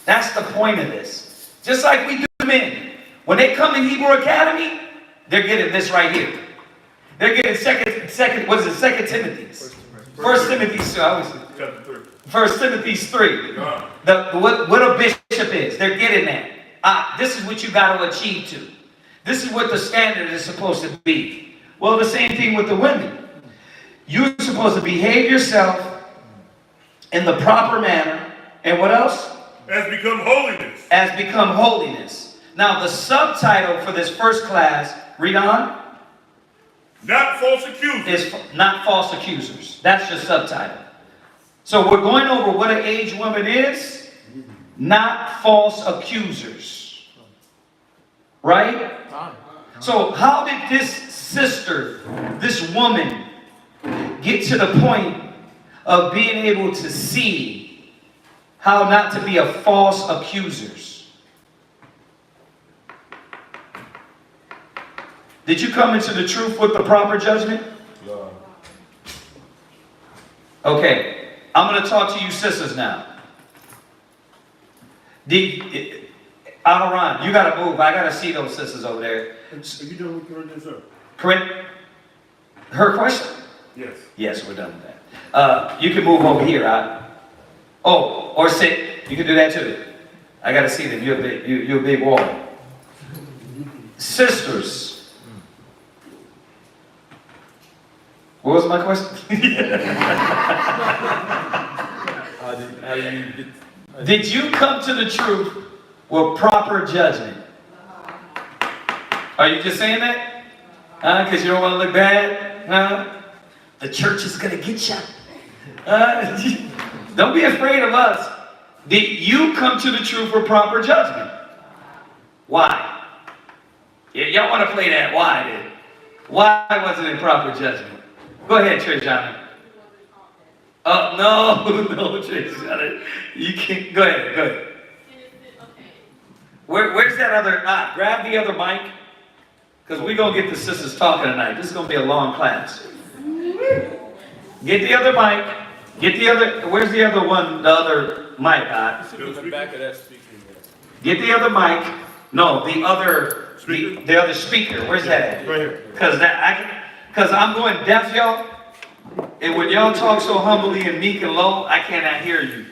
Speaker 1: That's the point of this. Just like we do men. When they come in Hebrew Academy, they're getting this right here. They're getting what is it, 2 Timothy. 1 Timothy,
Speaker 3: Chapter 3.
Speaker 1: 1 Timothy 3. What a bishop is. They're getting that. This is what you got to achieve to. This is what the standard is supposed to be. Well, the same thing with the women. You're supposed to behave yourself in the proper manner. And what else?
Speaker 3: As become holiness.
Speaker 1: As become holiness. Now, the subtitle for this first class, read on.
Speaker 3: Not false accusers.
Speaker 1: Is not false accusers. That's your subtitle. So we're going over what an aged woman is. Not false accusers. Right? So how did this sister, this woman, get to the point of being able to see how not to be a false accusers? Did you come into the truth with the proper judgment?
Speaker 3: No.
Speaker 1: Okay, I'm going to talk to you sisters now. Aharon, you got to move. I got to see those sisters over there.
Speaker 3: Are you done with Corinthians, sir?
Speaker 1: Corinne, her question?
Speaker 3: Yes.
Speaker 1: Yes, we're done with that. You can move over here. Oh, or sit. You can do that too. I gotta see them. You're a big wall. Sisters. What was my question?
Speaker 2: How do you get?
Speaker 1: Did you come to the truth with proper judgment? Are you just saying that? Because you don't want to look bad? The church is going to get you. Don't be afraid of us. Did you come to the truth with proper judgment? Why? Y'all want to play that? Why then? Why wasn't it proper judgment? Go ahead, Trishana. Oh, no, Trishana. You can't. Go ahead. Where's that other? Grab the other mic. Because we're going to get the sisters talking tonight. This is going to be a long class. Get the other mic. Where's the other one? The other mic,
Speaker 2: The back of that speaker.
Speaker 1: Get the other mic. No, the other speaker. Where's that at?
Speaker 3: Right here.
Speaker 1: Because I'm going deaf, y'all. And when y'all talk so humbly and meek and low, I cannot hear you.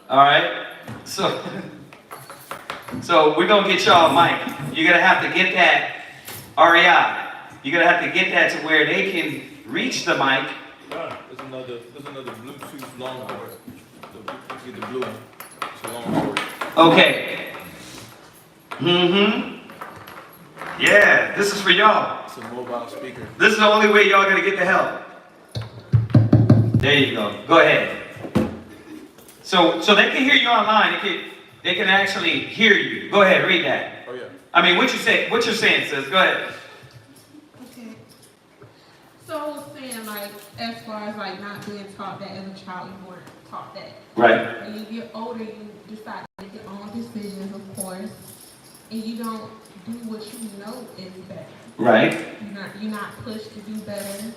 Speaker 1: All right? So we're going to get y'all a mic. You're going to have to get that. REI. You're going to have to get that to where they can reach the mic.
Speaker 2: There's another Bluetooth long cord. Get the blue one. It's a long cord.
Speaker 1: Okay. Yeah, this is for y'all.
Speaker 2: It's a mobile speaker.
Speaker 1: This is the only way y'all going to get the help. There you go. Go ahead. So they can hear you online. They can actually hear you. Go ahead, read that.
Speaker 2: Oh yeah.
Speaker 1: I mean, what you're saying, sis. Go ahead.
Speaker 6: Okay. So I was saying, like, as far as like not being taught that as a child, you weren't taught that.
Speaker 1: Right.
Speaker 6: When you get older, you decide to make your own decisions, of course, and you don't do what you know is better.
Speaker 1: Right.
Speaker 6: You're not pushed to do better.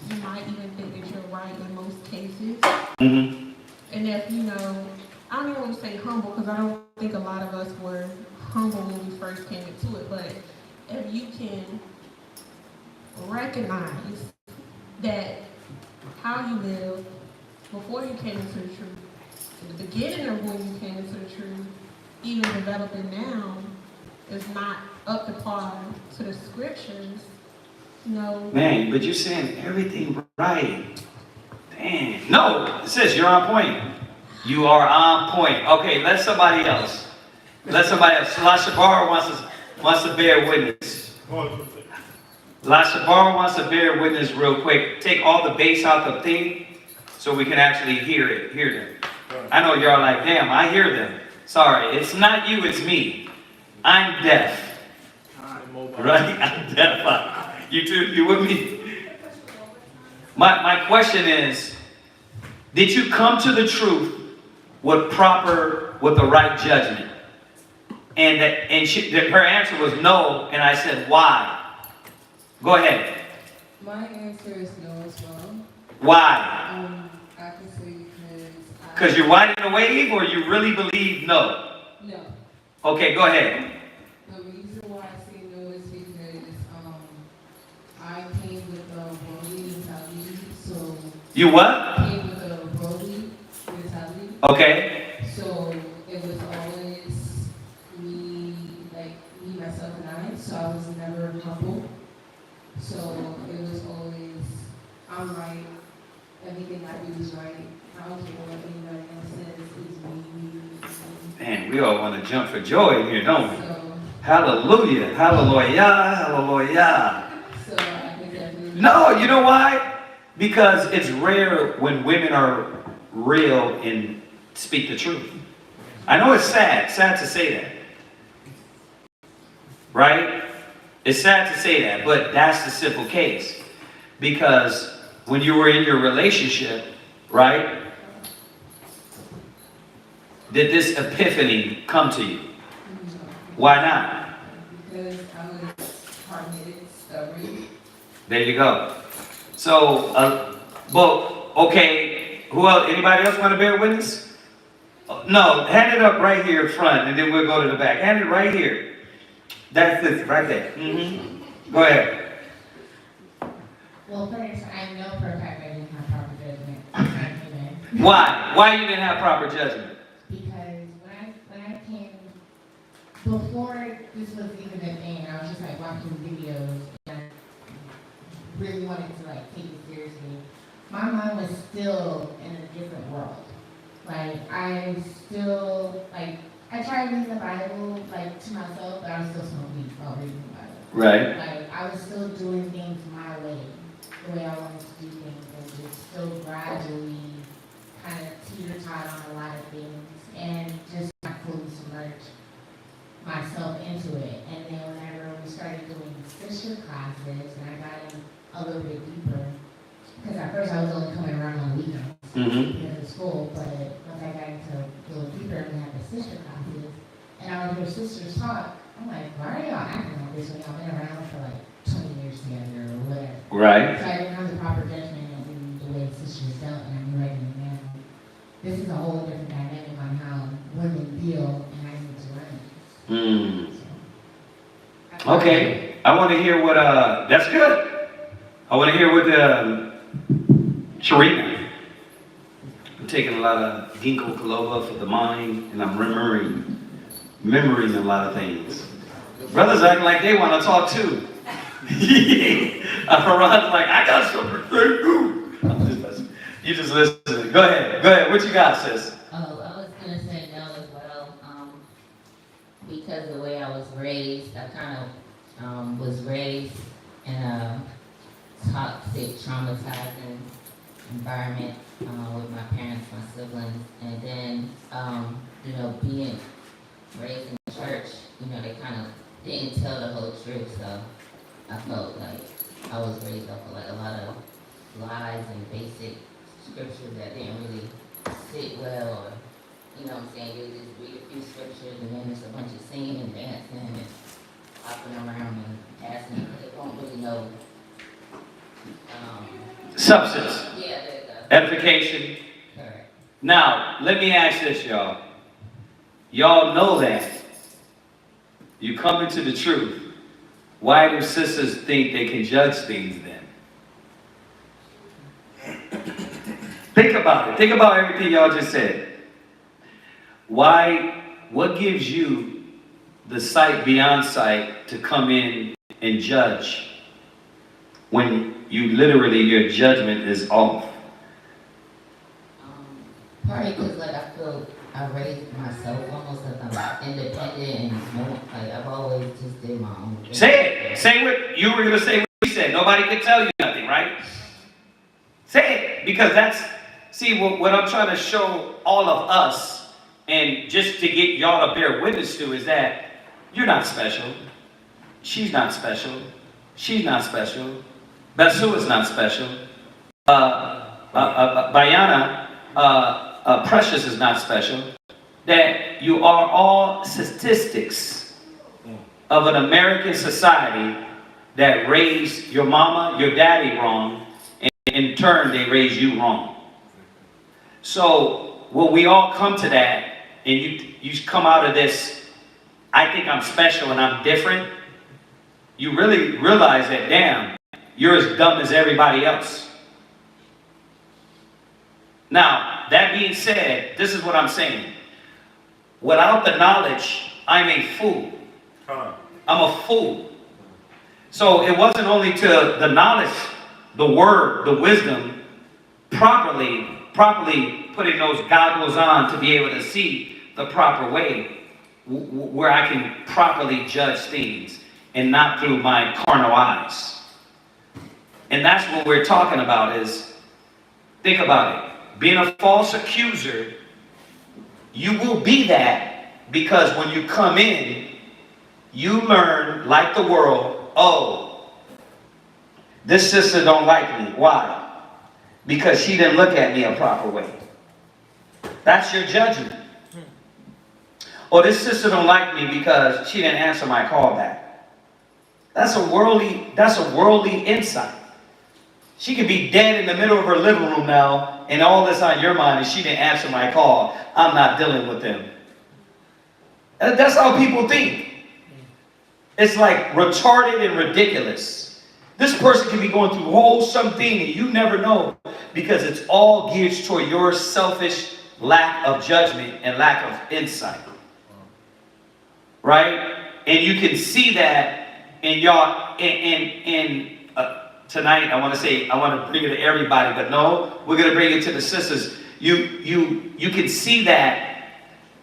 Speaker 6: You might even think that you're right in most cases.
Speaker 1: Mm-hmm.
Speaker 6: And if I don't even want to say humble, because I don't think a lot of us were humble when we first came into it, but if you can recognize that how you lived before you came into the truth, at the beginning of when you came into the truth, even developing now, is not up to par to the scriptures,
Speaker 1: Man, but you're saying everything right. Damn. No, sis, you're on point. You are on point. Okay, let somebody else. Lashabar wants to bear witness. Lashabar wants to bear witness real quick. Take all the bass out the thing so we can actually hear them. I know y'all like, damn, I hear them. Sorry, it's not you, it's me. I'm deaf. Right? I'm deaf. You too? You with me? My question is, did you come to the truth with the right judgment? And her answer was no, and I said, why? Go ahead.
Speaker 7: My answer is no as well.
Speaker 1: Why?
Speaker 7: I can say
Speaker 1: because you're riding a wave, or you really believe no?
Speaker 7: No.
Speaker 1: Okay, go ahead.
Speaker 7: The reason why I say no is because I came with a worldly mentality, so...
Speaker 1: You what?
Speaker 7: I came with a worldly mentality.
Speaker 1: Okay.
Speaker 7: So it was always me, myself, and I. So I was never humble. So it was always, I'm right, everything I do is right. I don't care what anybody else says, it's me.
Speaker 1: Man, we all want to jump for joy in here, don't we?
Speaker 7: So,
Speaker 1: Hallelujah, hallelujah, hallelujah.
Speaker 7: so I think definitely...
Speaker 1: No, you know why? Because it's rare when women are real and speak the truth. I know it's sad to say that. Right? It's sad to say that, but that's the simple case. Because when you were in your relationship, right, did this epiphany come to you? Why not?
Speaker 7: Because I was hard-headed, stubborn.
Speaker 1: There you go. So, okay, who else? Anybody else want to bear witness? No, hand it up right here in front, and then we'll go to the back. Hand it right here. That's this, right there. Go ahead.
Speaker 8: Well, first, I know for a fact I didn't have proper judgment.
Speaker 1: Why? Why you didn't have proper judgment?
Speaker 7: Because when I came, before this was even a thing, I was just like watching videos and I really wanted to like take it seriously. My mind was still in a different world. Like I still like I tried reading the Bible like to myself, but I was still smoking while reading the Bible.
Speaker 1: Right.
Speaker 7: Like I was still doing things my way, the way I wanted to do things, and just still gradually kind of teeter-tot on a lot of things, and just not fully submerged myself into it. And then whenever we started doing sister classes, and I got in a little bit deeper, because at first I was only coming around on weekends because of school, but once I got into a little deeper, we had the sister classes, and I would hear sisters talk. I'm like, why are y'all acting like this when y'all been around for like 20 years together or whatever?
Speaker 1: Right.
Speaker 7: So I didn't have the proper judgment in the way sisters dealt, and I'm ready now. This is a whole different dynamic on how women deal, and I need to learn. So,
Speaker 1: Okay. I want to hear what, that's good. I want to hear what, Sharina. I'm taking a lot of ginkgo biloba for the mind, and I'm remembering a lot of things. Brothers acting like they want to talk too. Ron's like, I got something to say. I'm just messing. You just listen. Go ahead. What you got, sis?
Speaker 8: Oh, I was gonna say no as well. Because the way I was raised, I kind of was raised in a toxic, traumatizing environment with my parents, my siblings, and then being raised in the church, they kind of didn't tell the whole truth, so I felt like I was raised off of like a lot of lies and basic scriptures that didn't really sit well, or you know what I'm saying, you just read a few scriptures and then there's a bunch of singing and dancing and hopping around and passing, they don't really know.
Speaker 1: Substance.
Speaker 8: Yeah, there you go.
Speaker 1: Edification.
Speaker 8: Correct.
Speaker 1: Now, let me ask this, y'all. Y'all know that. You come into the truth. Why do sisters think they can judge things then? Think about it. Think about everything y'all just said. What gives you the sight beyond sight to come in and judge when your judgment is off?
Speaker 8: Partly because I feel I raised myself almost like I'm independent and like I've always just did my own thing.
Speaker 1: Say it. Say what you were going to say. What you said. Nobody can tell you nothing, right? Say it, because what I'm trying to show all of us, and just to get y'all to bear witness to, is that you're not special. She's not special. She's not special. Basu is not special. Bayana, Precious is not special. That you are all statistics of an American society that raised your mama, your daddy wrong, and in turn they raised you wrong. So when we all come to that, and you come out of this, I think I'm special and I'm different, you really realize that, damn, you're as dumb as everybody else. Now, that being said, this is what I'm saying. Without the knowledge, I'm a fool. I'm a fool. So it wasn't only to the knowledge, the word, the wisdom, properly putting those goggles on to be able to see the proper way where I can properly judge things and not through my carnal eyes. And that's what we're talking about is, think about it. Being a false accuser, you will be that because when you come in, you learn, like the world, oh, this sister don't like me. Why? Because she didn't look at me a proper way. That's your judgment. Or this sister don't like me because she didn't answer my call back. That's a worldly insight. She could be dead in the middle of her living room now, and all that's on your mind is she didn't answer my call. I'm not dealing with them. That's how people think. It's like retarded and ridiculous. This person can be going through whole something and you never know because it's all geared toward your selfish lack of judgment and lack of insight. Right? And you can see that in y'all, tonight, I want to bring it to everybody, but no, we're going to bring it to the sisters. You can see that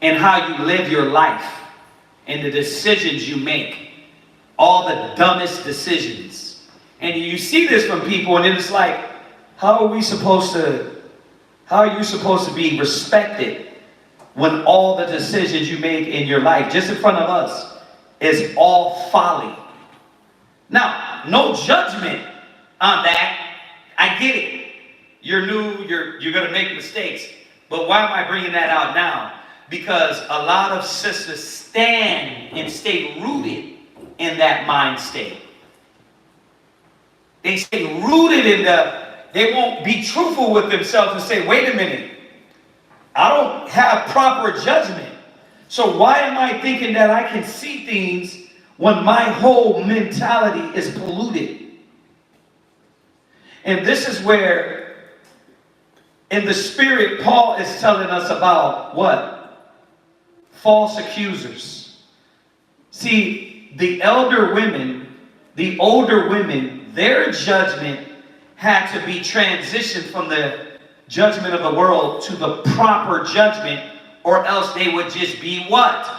Speaker 1: in how you live your life and the decisions you make. All the dumbest decisions. And you see this from people, and it's like, how are you supposed to be respected when all the decisions you make in your life, just in front of us, is all folly? Now, no judgment on that. I get it. You're new, you're going to make mistakes. But why am I bringing that out now? Because a lot of sisters stand and stay rooted in that mind state. They stay rooted in they won't be truthful with themselves and say, wait a minute, I don't have proper judgment. So why am I thinking that I can see things when my whole mentality is polluted? And this is where, in the spirit, Paul is telling us about what? False accusers. See, the elder women, the older women, their judgment had to be transitioned from the judgment of the world to the proper judgment, or else they would just be what?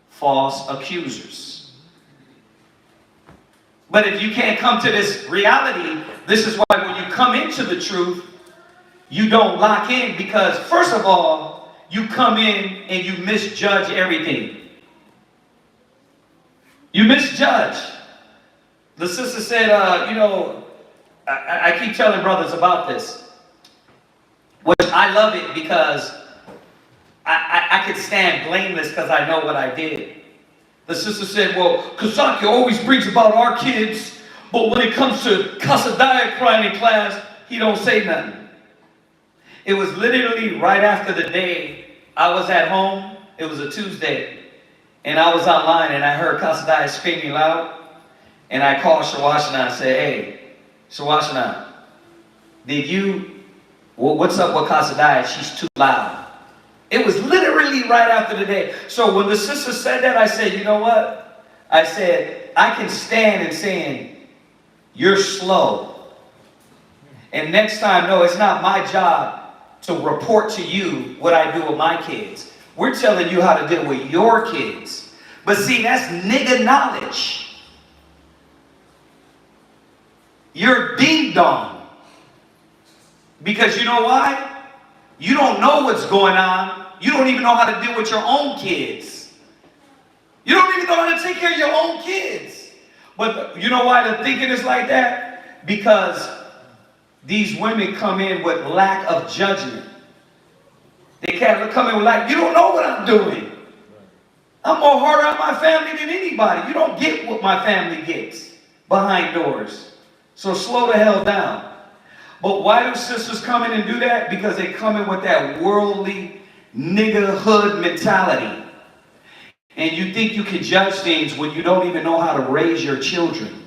Speaker 1: False accusers. But if you can't come to this reality, this is why when you come into the truth, you don't lock in, because first of all, you come in and you misjudge everything. You misjudge. The sister said, I keep telling brothers about this, which I love it because I could stand blameless because I know what I did. The sister said, well, Kazaki always brings about our kids, but when it comes to Casa Diacrime in class, he don't say nothing. It was literally right after the day I was at home. It was a Tuesday, and I was online, and I heard Casa Dia screaming loud, and I called Shawashana and said, hey, Shawashana, what's up with Casa Dia? She's too loud. It was literally right after the day. So when the sister said that, I said, you know what? I said, I can stand and saying, you're slow. And next time, no, it's not my job to report to you what I do with my kids. We're telling you how to deal with your kids. But see, that's nigga knowledge. You're ding dong. Because you know why? You don't know what's going on. You don't even know how to deal with your own kids. You don't even know how to take care of your own kids. But you know why the thinking is like that? Because these women come in with lack of judgment. They can't come in with like, you don't know what I'm doing. I'm more harder on my family than anybody. You don't get what my family gets behind doors. So slow the hell down. But why do sisters come in and do that? Because they come in with that worldly niggerhood mentality. And you think you can judge things when you don't even know how to raise your children.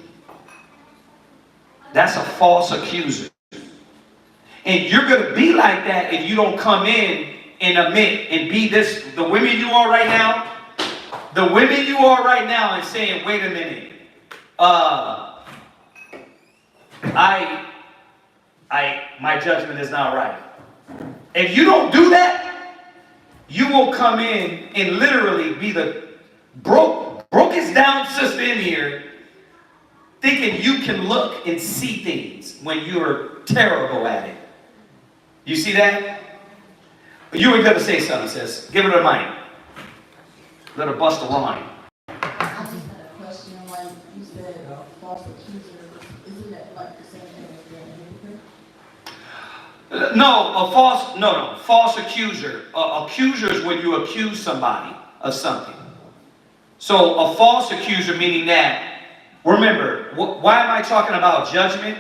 Speaker 1: That's a false accuser. And you're going to be like that if you don't come in and admit and be this, the women you are right now, and saying, wait a minute, my judgment is not right. If you don't do that, you will come in and literally be the brokest down sister in here, thinking you can look and see things when you're terrible at it. You see that? You were going to say something, sis. Give her the mic. Let her bust a rhyme.
Speaker 7: I just had a question. When you said false accuser, isn't that like the same thing as being a hypocrite?
Speaker 1: No, false accuser. Accuser is when you accuse somebody of something. So a false accuser meaning that, remember, why am I talking about judgment?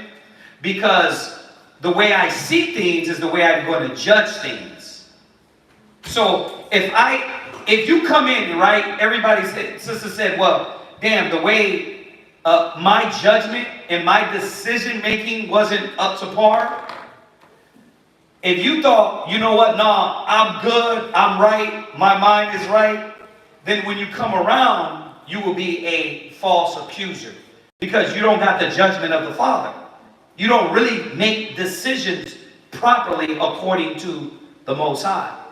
Speaker 1: Because the way I see things is the way I'm going to judge things. So if you come in, right, sister said, well, damn, the way my judgment and my decision making wasn't up to par. If you thought, you know what, no, I'm good, I'm right, my mind is right, then when you come around, you will be a false accuser because you don't got the judgment of the Father. You don't really make decisions properly according to the Most High.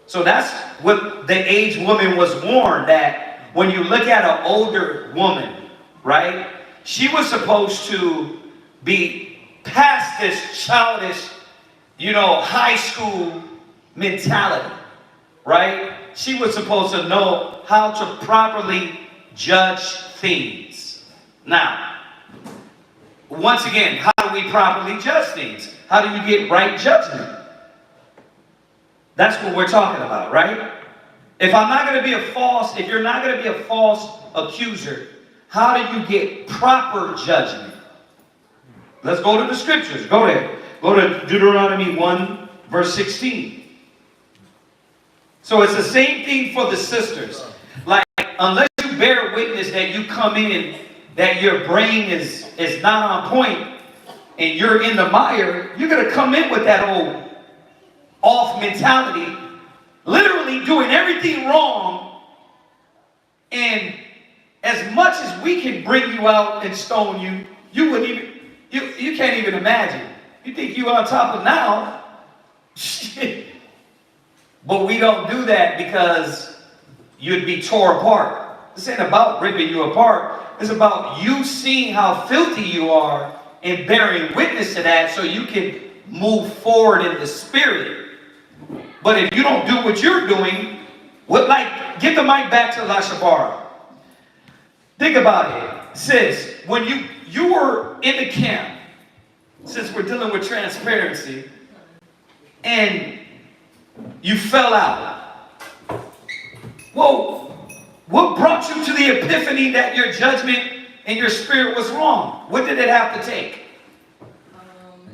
Speaker 1: So that's what the aged woman was warned, that when you look at an older woman, right, she was supposed to be past this childish, high school mentality, right? She was supposed to know how to properly judge things. Now, once again, how do we properly judge things? How do you get right judgment? That's what we're talking about, right? If you're not going to be a false accuser, how do you get proper judgment? Let's go to the scriptures. Go there. Go to Deuteronomy 1, verse 16. So it's the same thing for the sisters. Like, unless you bear witness that you come in, that your brain is not on point, and you're in the mire, you're going to come in with that old off mentality, literally doing everything wrong. And as much as we can bring you out and stone you, you wouldn't even, you can't even imagine. You think you on top of now. But we don't do that because you'd be tore apart. This ain't about ripping you apart. It's about you seeing how filthy you are and bearing witness to that so you can move forward in the spirit. But if you don't do what you're doing, get the mic back to Lashabara. Think about it. Sis, when you were in the camp, since we're dealing with transparency, and you fell out. Well, what brought you to the epiphany that your judgment and your spirit was wrong? What did it have to take?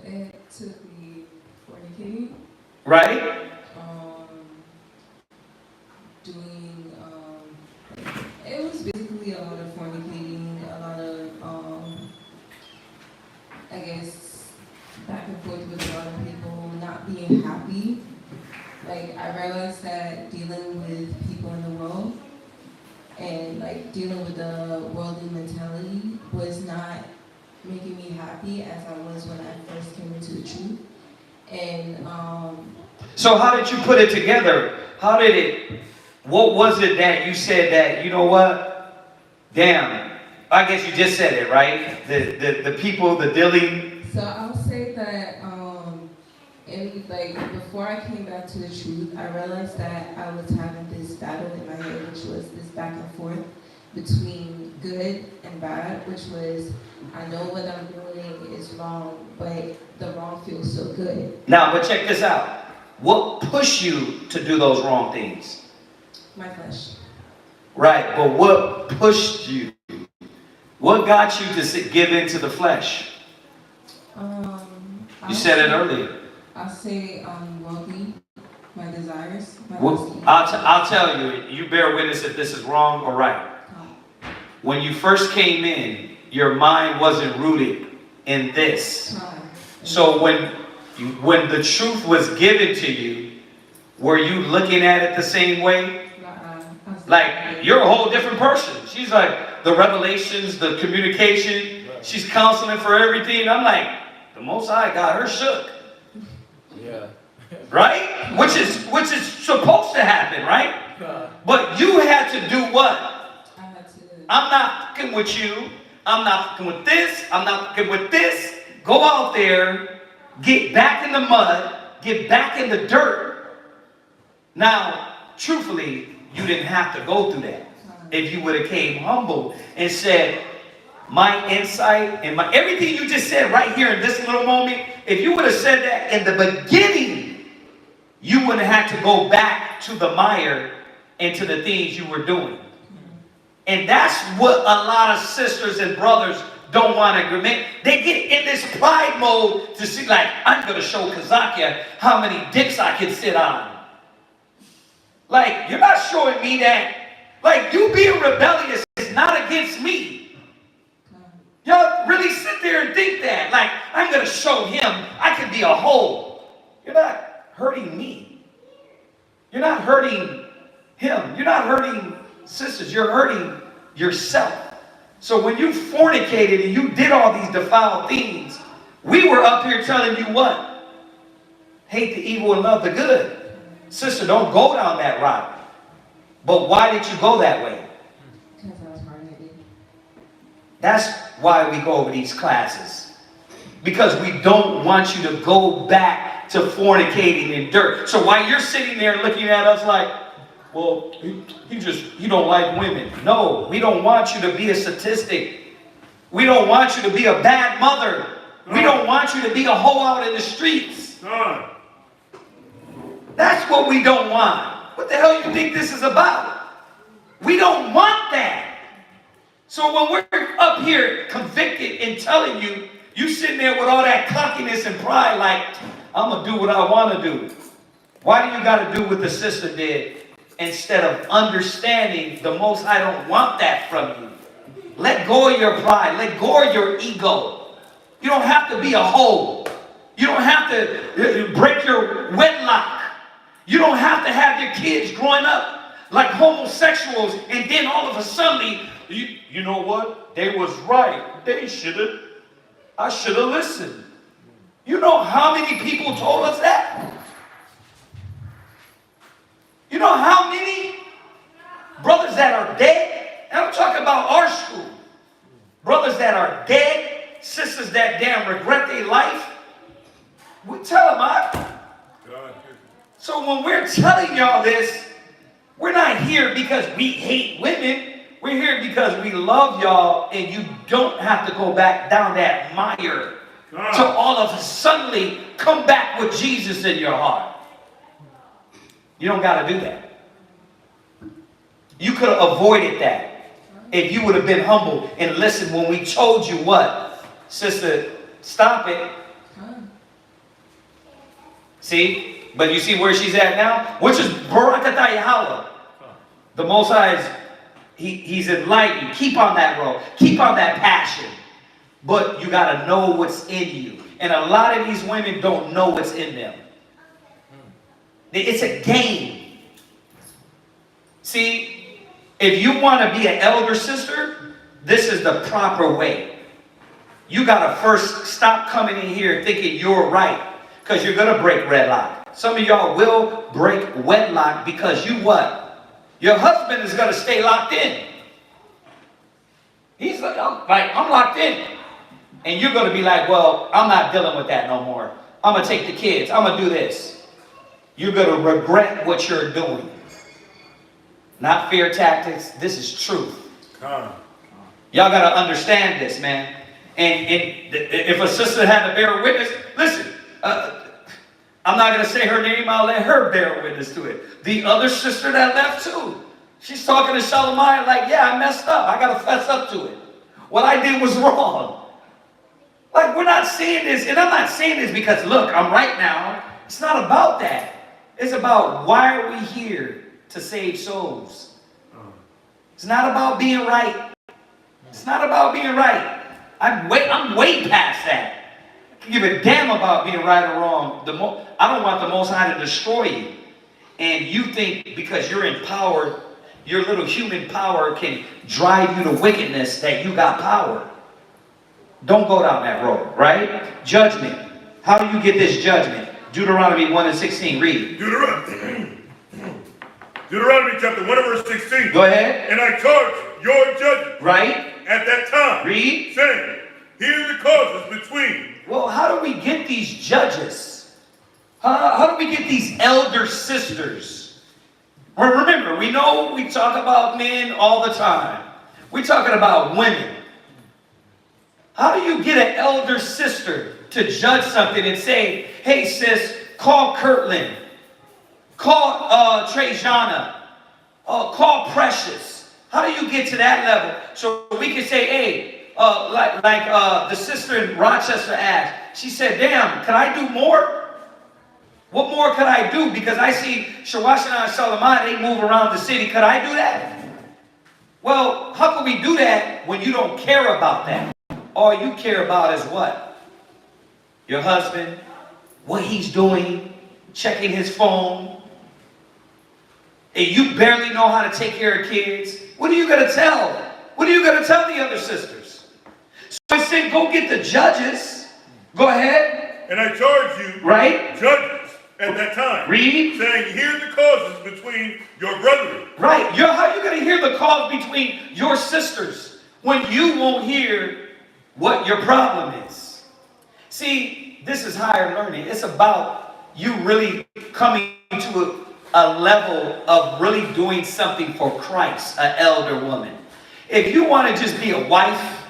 Speaker 7: It took me fornicating.
Speaker 1: Right?
Speaker 7: It was basically a lot of fornicating, a lot of, I guess, back and forth with a lot of people, not being happy. Like, I realized that dealing with people in the world and, like, dealing with the worldly mentality was not making me happy as I was when I first came into the truth. And,
Speaker 1: so how did you put it together? What was it that you said that, you know what? Damn, I guess you just said it, right? The people, the dealing.
Speaker 7: So I'll say that, before I came back to the truth, I realized that I was having this battle in my head, which was this back and forth between good and bad, which was, I know what I'm doing is wrong, but the wrong feels so good.
Speaker 1: Now, but check this out. What pushed you to do those wrong things?
Speaker 7: My flesh.
Speaker 1: Right, but what pushed you? What got you to give in to the flesh? You said it earlier.
Speaker 7: I'll say wealthy, my desires.
Speaker 1: I'll tell you, you bear witness if this is wrong or right. When you first came in, your mind wasn't rooted in this. So when the truth was given to you, were you looking at it the same way? Like, you're a whole different person. She's like, the revelations, the communication, she's counseling for everything. I'm like, the Most High got her shook.
Speaker 2: Yeah.
Speaker 1: Right? Which is supposed to happen, right? But you had to do what? I'm not fucking with you. I'm not fucking with this. I'm not fucking with this. Go out there, get back in the mud, get back in the dirt. Now, truthfully, you didn't have to go through that. If you would have came humble and said, my insight and everything you just said right here in this little moment, if you would have said that in the beginning, you wouldn't have had to go back to the mire and to the things you were doing. And that's what a lot of sisters and brothers don't want to admit. They get in this pride mode to see, like, I'm going to show Kazakia how many dicks I can sit on. Like, you're not showing me that. Like, you being rebellious is not against me. Y'all really sit there and think that. Like, I'm going to show him I can be a hoe. You're not hurting me. You're not hurting him. You're not hurting sisters. You're hurting yourself. So when you fornicated and you did all these defiled things, we were up here telling you what? Hate the evil and love the good. Sister, don't go down that route. But why did you go that way?
Speaker 7: Because I was hard-headed.
Speaker 1: That's why we go over these classes. Because we don't want you to go back to fornicating in dirt. So while you're sitting there looking at us like, well, he don't like women. No, we don't want you to be a statistic. We don't want you to be a bad mother. We don't want you to be a hoe out in the streets. That's what we don't want. What the hell you think this is about? We don't want that. So when we're up here convicted and telling you, you sitting there with all that cockiness and pride like, I'm going to do what I want to do. Why do you got to do what the sister did instead of understanding the Most High don't want that from you? Let go of your pride. Let go of your ego. You don't have to be a hoe. You don't have to break your wedlock. You don't have to have your kids growing up like homosexuals and then all of a sudden, you know what? They was right. I should have listened. You know how many people told us that? You know how many brothers that are dead? And I'm talking about our school. Brothers that are dead, sisters that damn regret their life. We tell them, So when we're telling y'all this, we're not here because we hate women. We're here because we love y'all and you don't have to go back down that mire to all of a suddenly come back with Jesus in your heart. You don't got to do that. You could have avoided that if you would have been humble and listened when we told you what? Sister, stop it. See? But you see where she's at now? Which is Barakatah Yahweh. The Most High is, he's enlightened. Keep on that road. Keep on that passion. But you got to know what's in you. And a lot of these women don't know what's in them. It's a game. See, if you want to be an elder sister, this is the proper way. You got to first stop coming in here thinking you're right. Because you're going to break wedlock. Some of y'all will break wedlock because you what? Your husband is going to stay locked in. He's like, I'm locked in. And you're going to be like, well, I'm not dealing with that no more. I'm going to take the kids. I'm going to do this. You're going to regret what you're doing. Not fear tactics. This is truth. Y'all got to understand this, man. And if a sister had to bear witness, listen, I'm not going to say her name. I'll let her bear witness to it. The other sister that left too. She's talking to Shalimai like, yeah, I messed up. I got to fess up to it. What I did was wrong. Like, we're not saying this. And I'm not saying this because, look, I'm right now. It's not about that. It's about why are we here to save souls. It's not about being right. It's not about being right. I'm way past that. I give a damn about being right or wrong. I don't want the Most High to destroy you. And you think because you're in power, your little human power can drive you to wickedness that you got power. Don't go down that road, right? Judgment. How do you get this judgment? Deuteronomy 1:16. Read.
Speaker 3: Deuteronomy chapter 1 and verse 16.
Speaker 1: Go ahead.
Speaker 3: And I charge your judges.
Speaker 1: Right.
Speaker 3: At that time.
Speaker 1: Read.
Speaker 3: Saying, here are the causes between.
Speaker 1: Well, how do we get these judges? How do we get these elder sisters? Well, remember, we know we talk about men all the time. We're talking about women. How do you get an elder sister to judge something and say, hey, sis, call Kirtland, call Trejana, call Precious? How do you get to that level? So we can say, hey, like the sister in Rochester asked, she said, damn, can I do more? What more could I do? Because I see Shawashina and Shalimai, they move around the city. Could I do that? Well, how can we do that when you don't care about that? All you care about is what? Your husband, what he's doing, checking his phone, and you barely know how to take care of kids, what are you going to tell? What are you going to tell the other sisters? So I said, go get the judges. Go ahead.
Speaker 3: And I charge you,
Speaker 1: right?
Speaker 3: Judges, at that time.
Speaker 1: Read.
Speaker 3: Saying, hear the causes between your brethren.
Speaker 1: Right. How are you going to hear the cause between your sisters when you won't hear what your problem is? See, this is higher learning. It's about you really coming to a level of really doing something for Christ, an elder woman. If you want to just be a wife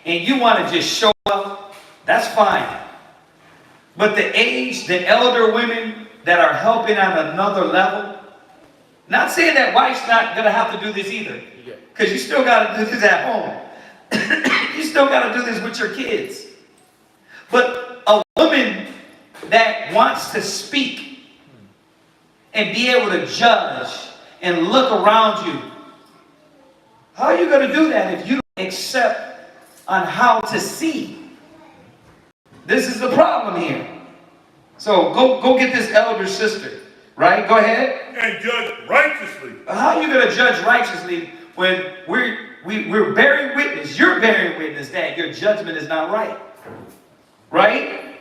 Speaker 1: and you want to just show up, that's fine. But the elder women that are helping on another level, not saying that wife's not going to have to do this either, because you still got to do this at home. You still got to do this with your kids. But a woman that wants to speak and be able to judge and look around you, how are you going to do that if you don't accept on how to see? This is the problem here. So go get this elder sister, right? Go ahead.
Speaker 3: And judge righteously.
Speaker 1: How are you going to judge righteously when we're bearing witness? You're bearing witness that your judgment is not right. Right?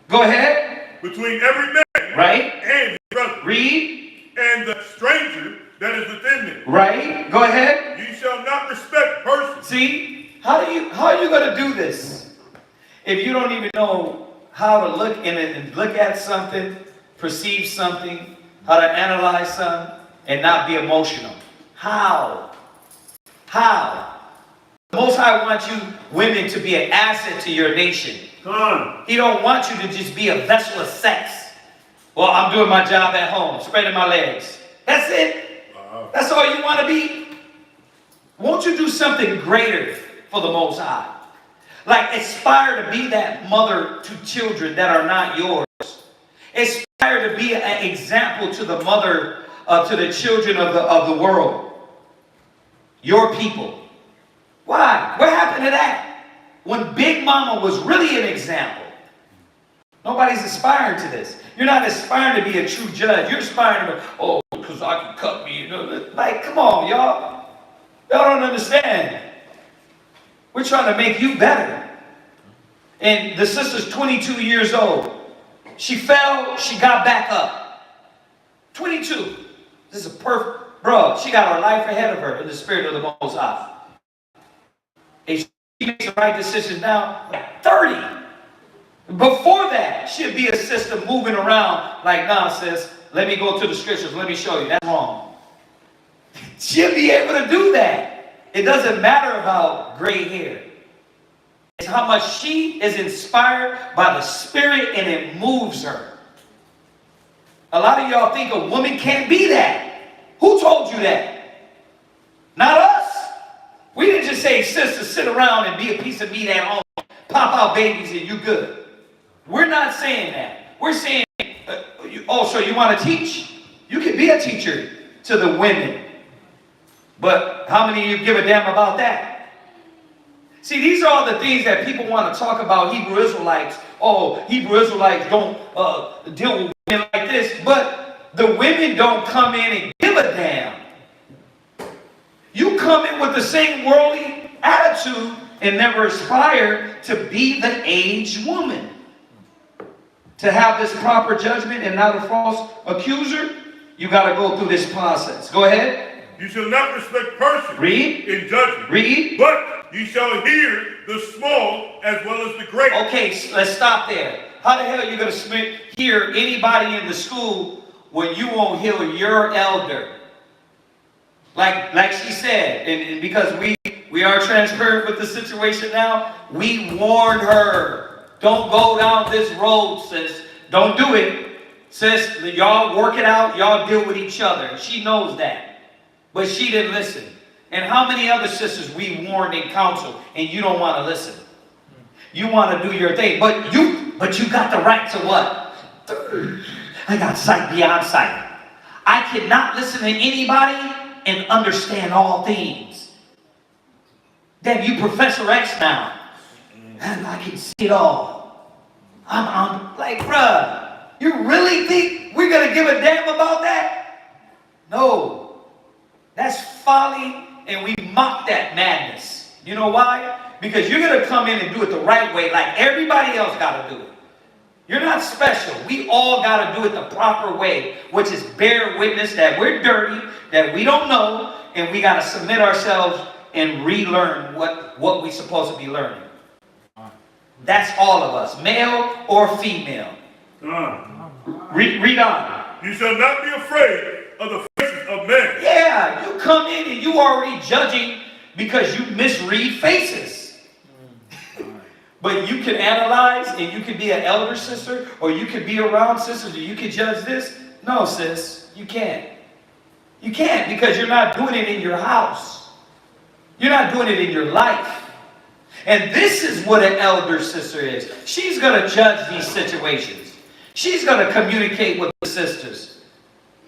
Speaker 1: Go ahead.
Speaker 3: Between every man,
Speaker 1: right,
Speaker 3: and his brother.
Speaker 1: Read.
Speaker 3: And the stranger that is within them.
Speaker 1: Right? Go ahead.
Speaker 3: You shall not respect persons.
Speaker 1: See? How are you going to do this if you don't even know how to look in it and look at something, perceive something, how to analyze something, and not be emotional? How? The Most High wants you women to be an asset to your nation. He don't want you to just be a vessel of sex. Well, I'm doing my job at home, spreading my legs. That's it? That's all you want to be? Won't you do something greater for the Most High? Like aspire to be that mother to children that are not yours. Aspire to be an example to the mother, to the children of the world. Your people. Why? What happened to that? When Big Mama was really an example. Nobody's aspiring to this. You're not aspiring to be a true judge. You're aspiring to, because I can cut me. Like, come on, y'all. Y'all don't understand. We're trying to make you better. And the sister's 22 years old. She fell, she got back up. 22. This is a perfect, bro, she got her life ahead of her in the spirit of the Most High. And she makes the right decisions now at 30. Before that, she'd be a sister moving around like, nah, sis, let me go to the scriptures. Let me show you. That's wrong. She'll be able to do that. It doesn't matter about gray hair. It's how much she is inspired by the Spirit and it moves her. A lot of y'all think a woman can't be that. Who told you that? Not us. We didn't just say, sister, sit around and be a piece of meat at home. Pop out babies and you good. We're not saying that. We're saying, so you want to teach? You can be a teacher to the women. But how many of you give a damn about that? See, these are all the things that people want to talk about Hebrew Israelites. Oh, Hebrew Israelites don't deal with women like this. But the women don't come in and give a damn. You come in with the same worldly attitude and never aspire to be the aged woman. To have this proper judgment and not a false accuser, you got to go through this process. Go ahead.
Speaker 3: You shall not respect persons.
Speaker 1: Read.
Speaker 3: In judgment.
Speaker 1: Read.
Speaker 3: But you shall hear the small as well as the great.
Speaker 1: Okay, let's stop there. How the hell are you going to hear anybody in the school when you won't hear your elder? Like she said, and because we are transparent with the situation now, we warned her. Don't go down this road, sis. Don't do it. Sis, y'all work it out. Y'all deal with each other. She knows that. But she didn't listen. And how many other sisters we warned and counseled and you don't want to listen? You want to do your thing. But you got the right to what? I got sight beyond sight. I cannot listen to anybody and understand all things. Then you Professor X now. And I can see it all. I'm like, bruh, You really think we're going to give a damn about that? No. That's folly, and we mock that madness. You know why? Because you're going to come in and do it the right way like everybody else got to do it. You're not special. We all got to do it the proper way, which is bear witness that we're dirty, that we don't know, and we got to submit ourselves and relearn what we're supposed to be learning. That's all of us, male or female. Read on.
Speaker 3: You shall not be afraid of the faces of men.
Speaker 1: Yeah, you come in and you already judging because you misread faces. But you can analyze and you can be an elder sister, or you can be around sisters, or you can judge this. No, sis, you can't. You can't, because you're not doing it in your house. You're not doing it in your life. And this is what an elder sister is. She's going to judge these situations. She's going to communicate with the sisters.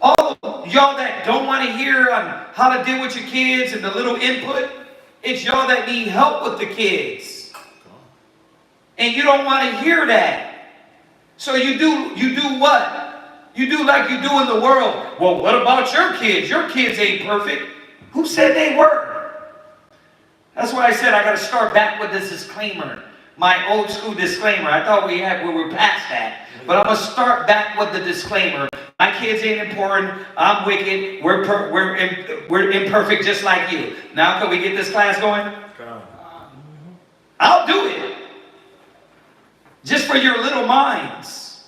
Speaker 1: All y'all that don't want to hear on how to deal with your kids and the little input, it's y'all that need help with the kids. And you don't want to hear that. So you do what? You do like you do in the world. Well, what about your kids? Your kids ain't perfect. Who said they were? That's why I said I got to start back with this disclaimer. My old school disclaimer. I thought we were past that. But I'm going to start back with the disclaimer. My kids ain't important. I'm wicked. We're imperfect just like you. Now can we get this class going? I'll do it. Just for your little minds.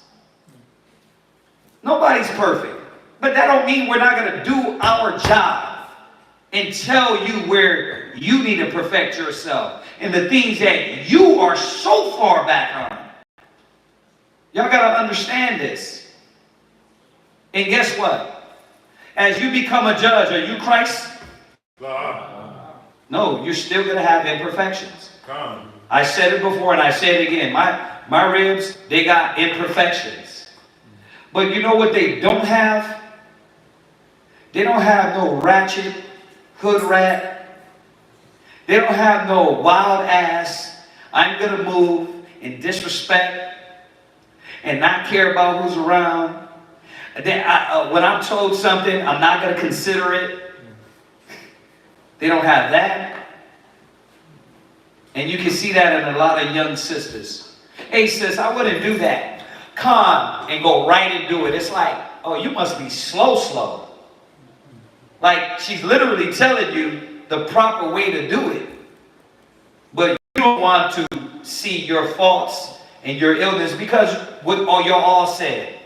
Speaker 1: Nobody's perfect. But that don't mean we're not going to do our job and tell you where you need to perfect yourself and the things that you are so far back on. Y'all got to understand this. And guess what? As you become a judge, are you Christ? No, you're still going to have imperfections. I said it before and I say it again. My ribs, they got imperfections. But you know what they don't have? They don't have no ratchet, hood rat. They don't have no wild ass, I'm going to move and disrespect and not care about who's around. When I'm told something, I'm not going to consider it. They don't have that. And you can see that in a lot of young sisters. Hey, sis, I wouldn't do that. Come and go right and do it. It's like, oh, you must be slow. Like, she's literally telling you the proper way to do it. But you don't want to see your faults and your illness because what y'all all said.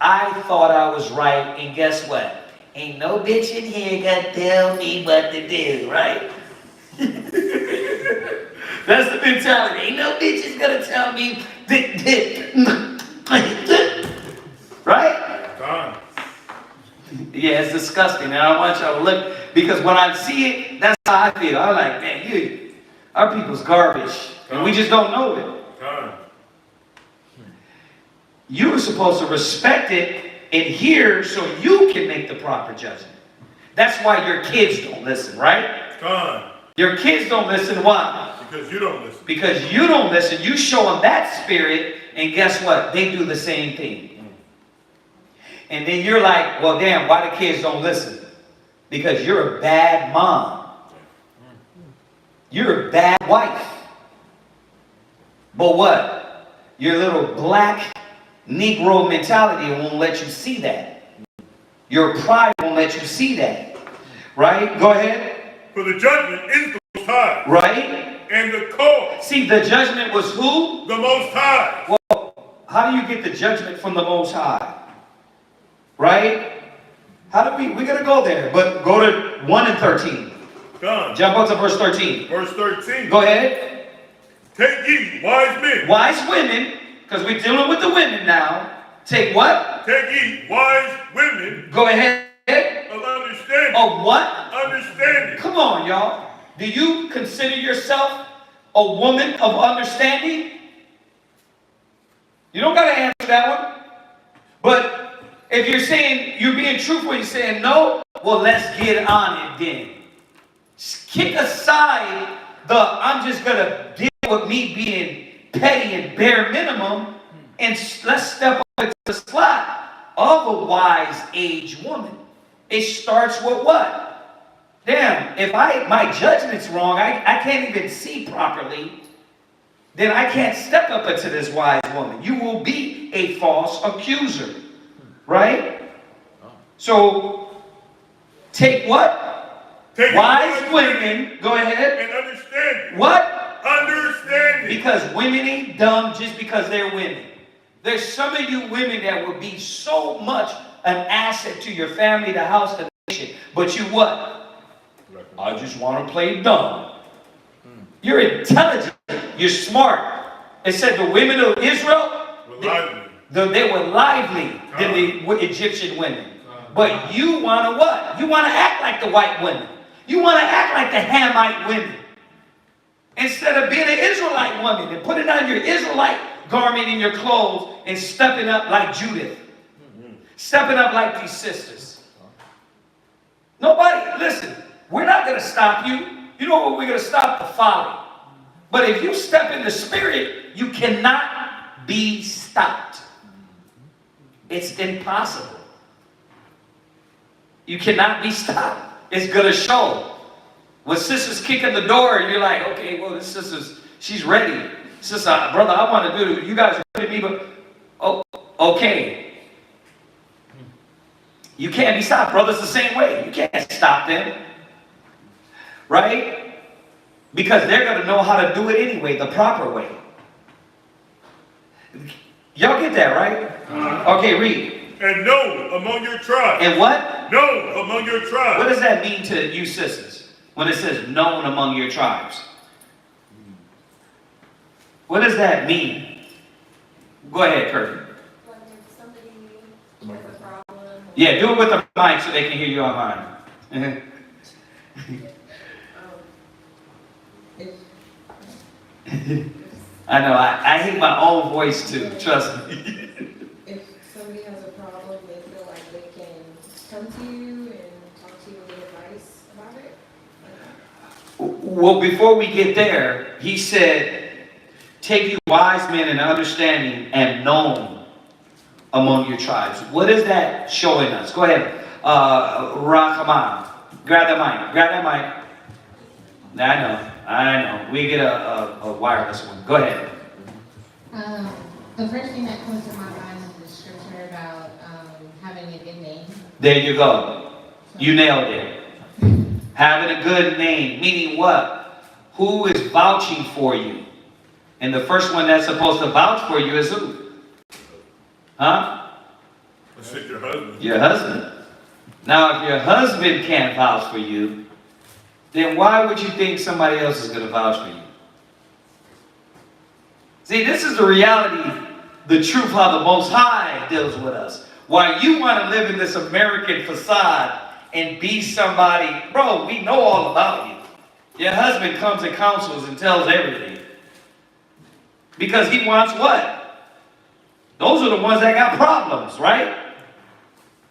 Speaker 1: I thought I was right, and guess what? Ain't no bitch in here gonna tell me what to do, right? That's the mentality. Ain't no bitch is gonna tell me right? Yeah, it's disgusting. And I want y'all to look, because when I see it, that's how I feel. I'm like, man, our people's garbage. And we just don't know it. You were supposed to respect it and hear so you can make the proper judgment. That's why your kids don't listen, right? Your kids don't listen. Why?
Speaker 3: Because you don't listen.
Speaker 1: Because you don't listen. You show them that spirit, and guess what? They do the same thing. And then you're like, well, damn, why the kids don't listen? Because you're a bad mom. You're a bad wife. But what? Your little black Negro mentality won't let you see that. Your pride won't let you see that. Right? Go ahead.
Speaker 3: For the judgment is the Most High.
Speaker 1: Right?
Speaker 3: And the cause.
Speaker 1: See, the judgment was who?
Speaker 3: The Most High.
Speaker 1: Well, how do you get the judgment from the Most High? Right? How do we're going to go there, but go to 1 and 13. Jump up to verse 13.
Speaker 3: Verse 13.
Speaker 1: Go ahead.
Speaker 3: Take ye wise men.
Speaker 1: Wise women, because we're dealing with the women now. Take what?
Speaker 3: Take ye wise women.
Speaker 1: Go ahead.
Speaker 3: Of understanding.
Speaker 1: Of what?
Speaker 3: Understanding.
Speaker 1: Come on, y'all. Do you consider yourself a woman of understanding? You don't got to answer that one. But if you're saying, you're being truthful, you're saying no, well, let's get on it then. Kick aside I'm just going to deal with me being petty and bare minimum, and let's step up and the slot of a wise age woman. It starts with what? Damn, if my judgment's wrong, I can't even see properly, then I can't step up into this wise woman. You will be a false accuser. Right? So, take what?
Speaker 3: Take
Speaker 1: wise women, go ahead.
Speaker 3: And understanding.
Speaker 1: What?
Speaker 3: Understanding.
Speaker 1: Because women ain't dumb just because they're women. There's some of you women that will be so much an asset to your family, the house, the nation. But you what? I just want to play dumb. You're intelligent. You're smart. It said the women of Israel, they were lively than the Egyptian women. But you want to what? You want to act like the white women. You want to act like the Hamite women. Instead of being an Israelite woman and putting on your Israelite garment in your clothes and stepping up like Judith. Stepping up like these sisters. Nobody, listen, we're not going to stop you. You know what? We're going to stop the folly. But if you step in the spirit, you cannot be stopped. It's impossible. You cannot be stopped. It's going to show. When sisters kick in the door, you're like, okay, well, this sister's, she's ready. Sister, brother, I want to do, you guys are ready me, but, oh, okay. You can't be stopped. Brothers the same way. You can't stop them. Right? Because they're going to know how to do it anyway, the proper way. Y'all get that, right? Okay, read.
Speaker 3: And know among your tribes.
Speaker 1: And what?
Speaker 3: Know among your tribes.
Speaker 1: What does that mean to you sisters? When it says known among your tribes. What does that mean? Go ahead, Kurt.
Speaker 9: Like if somebody has a problem.
Speaker 1: Yeah, do it with the mic so they can hear you online. I know, I hate my own voice too, trust me.
Speaker 9: If somebody has a problem, they feel like they can come to you and talk to you and get advice about it?
Speaker 1: Well, before we get there, he said, take you wise men and understanding and known among your tribes. What is that showing us? Go ahead. Rahman. Grab that mic. Grab that mic. I know. We get a wireless one. Go ahead.
Speaker 7: The first thing that comes to my mind is the scripture about having a good name.
Speaker 1: There you go. You nailed it. Having a good name, meaning what? Who is vouching for you? And the first one that's supposed to vouch for you is who? Huh?
Speaker 3: Your husband.
Speaker 1: Your husband. Now, if your husband can't vouch for you, then why would you think somebody else is going to vouch for you? See, this is the reality, the truth, how the Most High deals with us. Why you want to live in this American facade and be somebody, bro, we know all about you. Your husband comes and counsels and tells everything. Because he wants what? Those are the ones that got problems, right?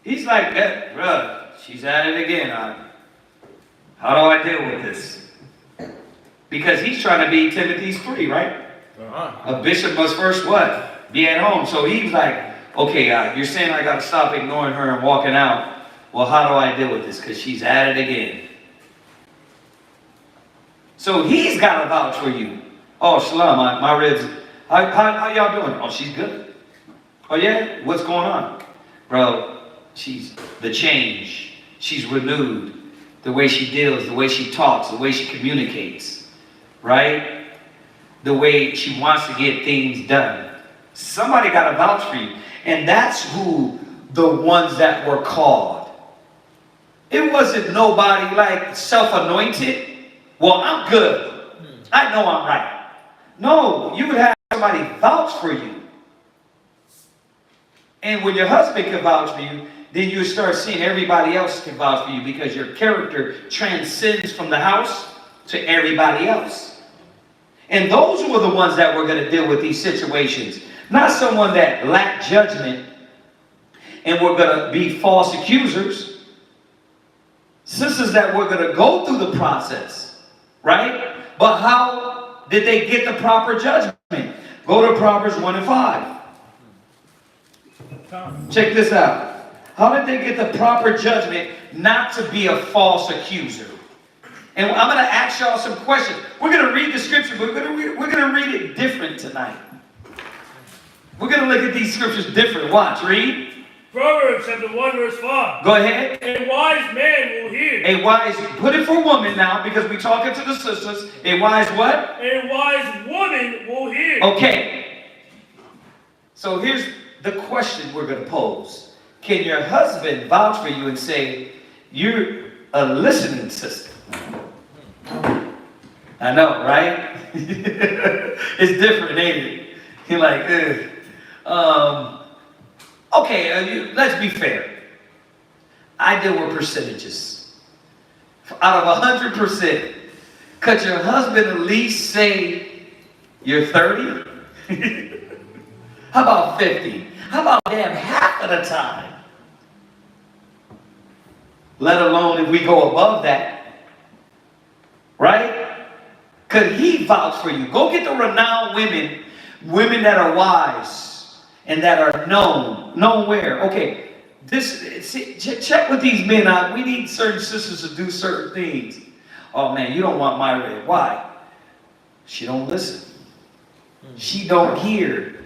Speaker 1: He's like, bro, she's at it again. How do I deal with this? Because he's trying to be Timothy's 3, right? A bishop must first what? Be at home. So he's like, okay, you're saying I got to stop ignoring her and walking out. Well, how do I deal with this? Because she's at it again. So he's got to vouch for you. Oh, Shalom, my ribs. How y'all doing? Oh, she's good. Oh, yeah? What's going on? Bro, she's the change. She's renewed. The way she deals, the way she talks, the way she communicates. Right? The way she wants to get things done. Somebody got to vouch for you. And that's who the ones that were called. It wasn't nobody like self-anointed. Well, I'm good. I know I'm right. No, you would have somebody vouch for you. And when your husband can vouch for you, then you start seeing everybody else can vouch for you because your character transcends from the house to everybody else. And those were the ones that were going to deal with these situations. Not someone that lacked judgment and were going to be false accusers. Sisters that were going to go through the process, right? But how did they get the proper judgment? Go to Proverbs 1 and 5. Check this out. How did they get the proper judgment not to be a false accuser? And I'm going to ask y'all some questions. We're going to read the scripture, but we're going to read it different tonight. We're going to look at these scriptures different. Watch, read.
Speaker 10: Proverbs chapter 1 verse 5.
Speaker 1: Go ahead.
Speaker 10: A wise man will hear.
Speaker 1: A wise, put it for woman now because we're talking to the sisters. A wise what?
Speaker 10: A wise woman will hear.
Speaker 1: Okay. So here's the question we're going to pose. Can your husband vouch for you and say, you're a listening sister? I know, right? It's different, ain't it? You're like, okay, let's be fair. I deal with percentages. Out of 100%, could your husband at least say you're 30? How about 50? How about damn half of the time? Let alone if we go above that. Right? Could he vouch for you? Go get the renowned women that are wise and that are known where. Okay, check with these men out. We need certain sisters to do certain things. Oh man, you don't want my red. Why? She don't listen. She don't hear.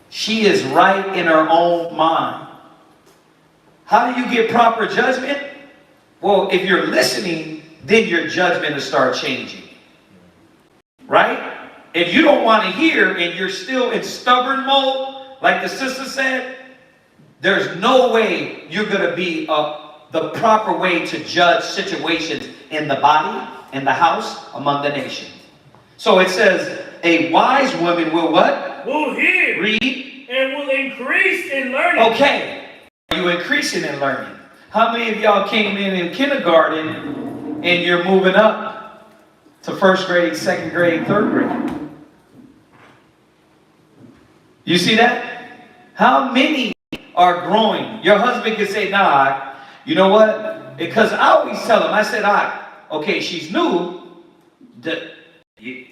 Speaker 1: She is right in her own mind. How do you get proper judgment? Well, if you're listening, then your judgment will start changing. Right? If you don't want to hear and you're still in stubborn mode, like the sister said, there's no way you're going to be the proper way to judge situations in the body, in the house, among the nations. So it says, a wise woman will what?
Speaker 10: Will hear.
Speaker 1: Read.
Speaker 10: And will increase in learning.
Speaker 1: Okay. Are you increasing in learning? How many of y'all came in kindergarten and you're moving up to first grade, second grade, third grade? You see that? How many are growing? Your husband can say, nah, you know what? Because I always tell him, I said, okay, she's new.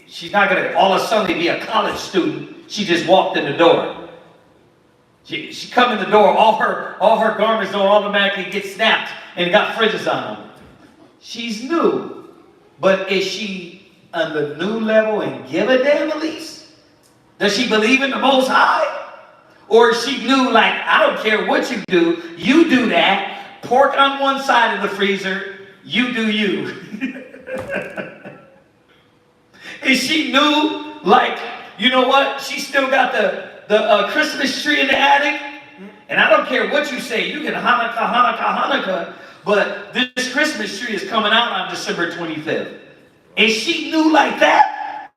Speaker 1: She's not going to all of a sudden be a college student. She just walked in the door. She come in the door, all her garments don't automatically get snapped and got fridges on them. She's new. But is she on the new level and give a damn at least? Does she believe in the Most High? Or is she new like, I don't care what you do that. Pork on one side of the freezer, you do you. Is she new like, you know what? She still got the Christmas tree in the attic, and I don't care what you say. You can Hanukkah, but this Christmas tree is coming out on December 25th. Is she new like that,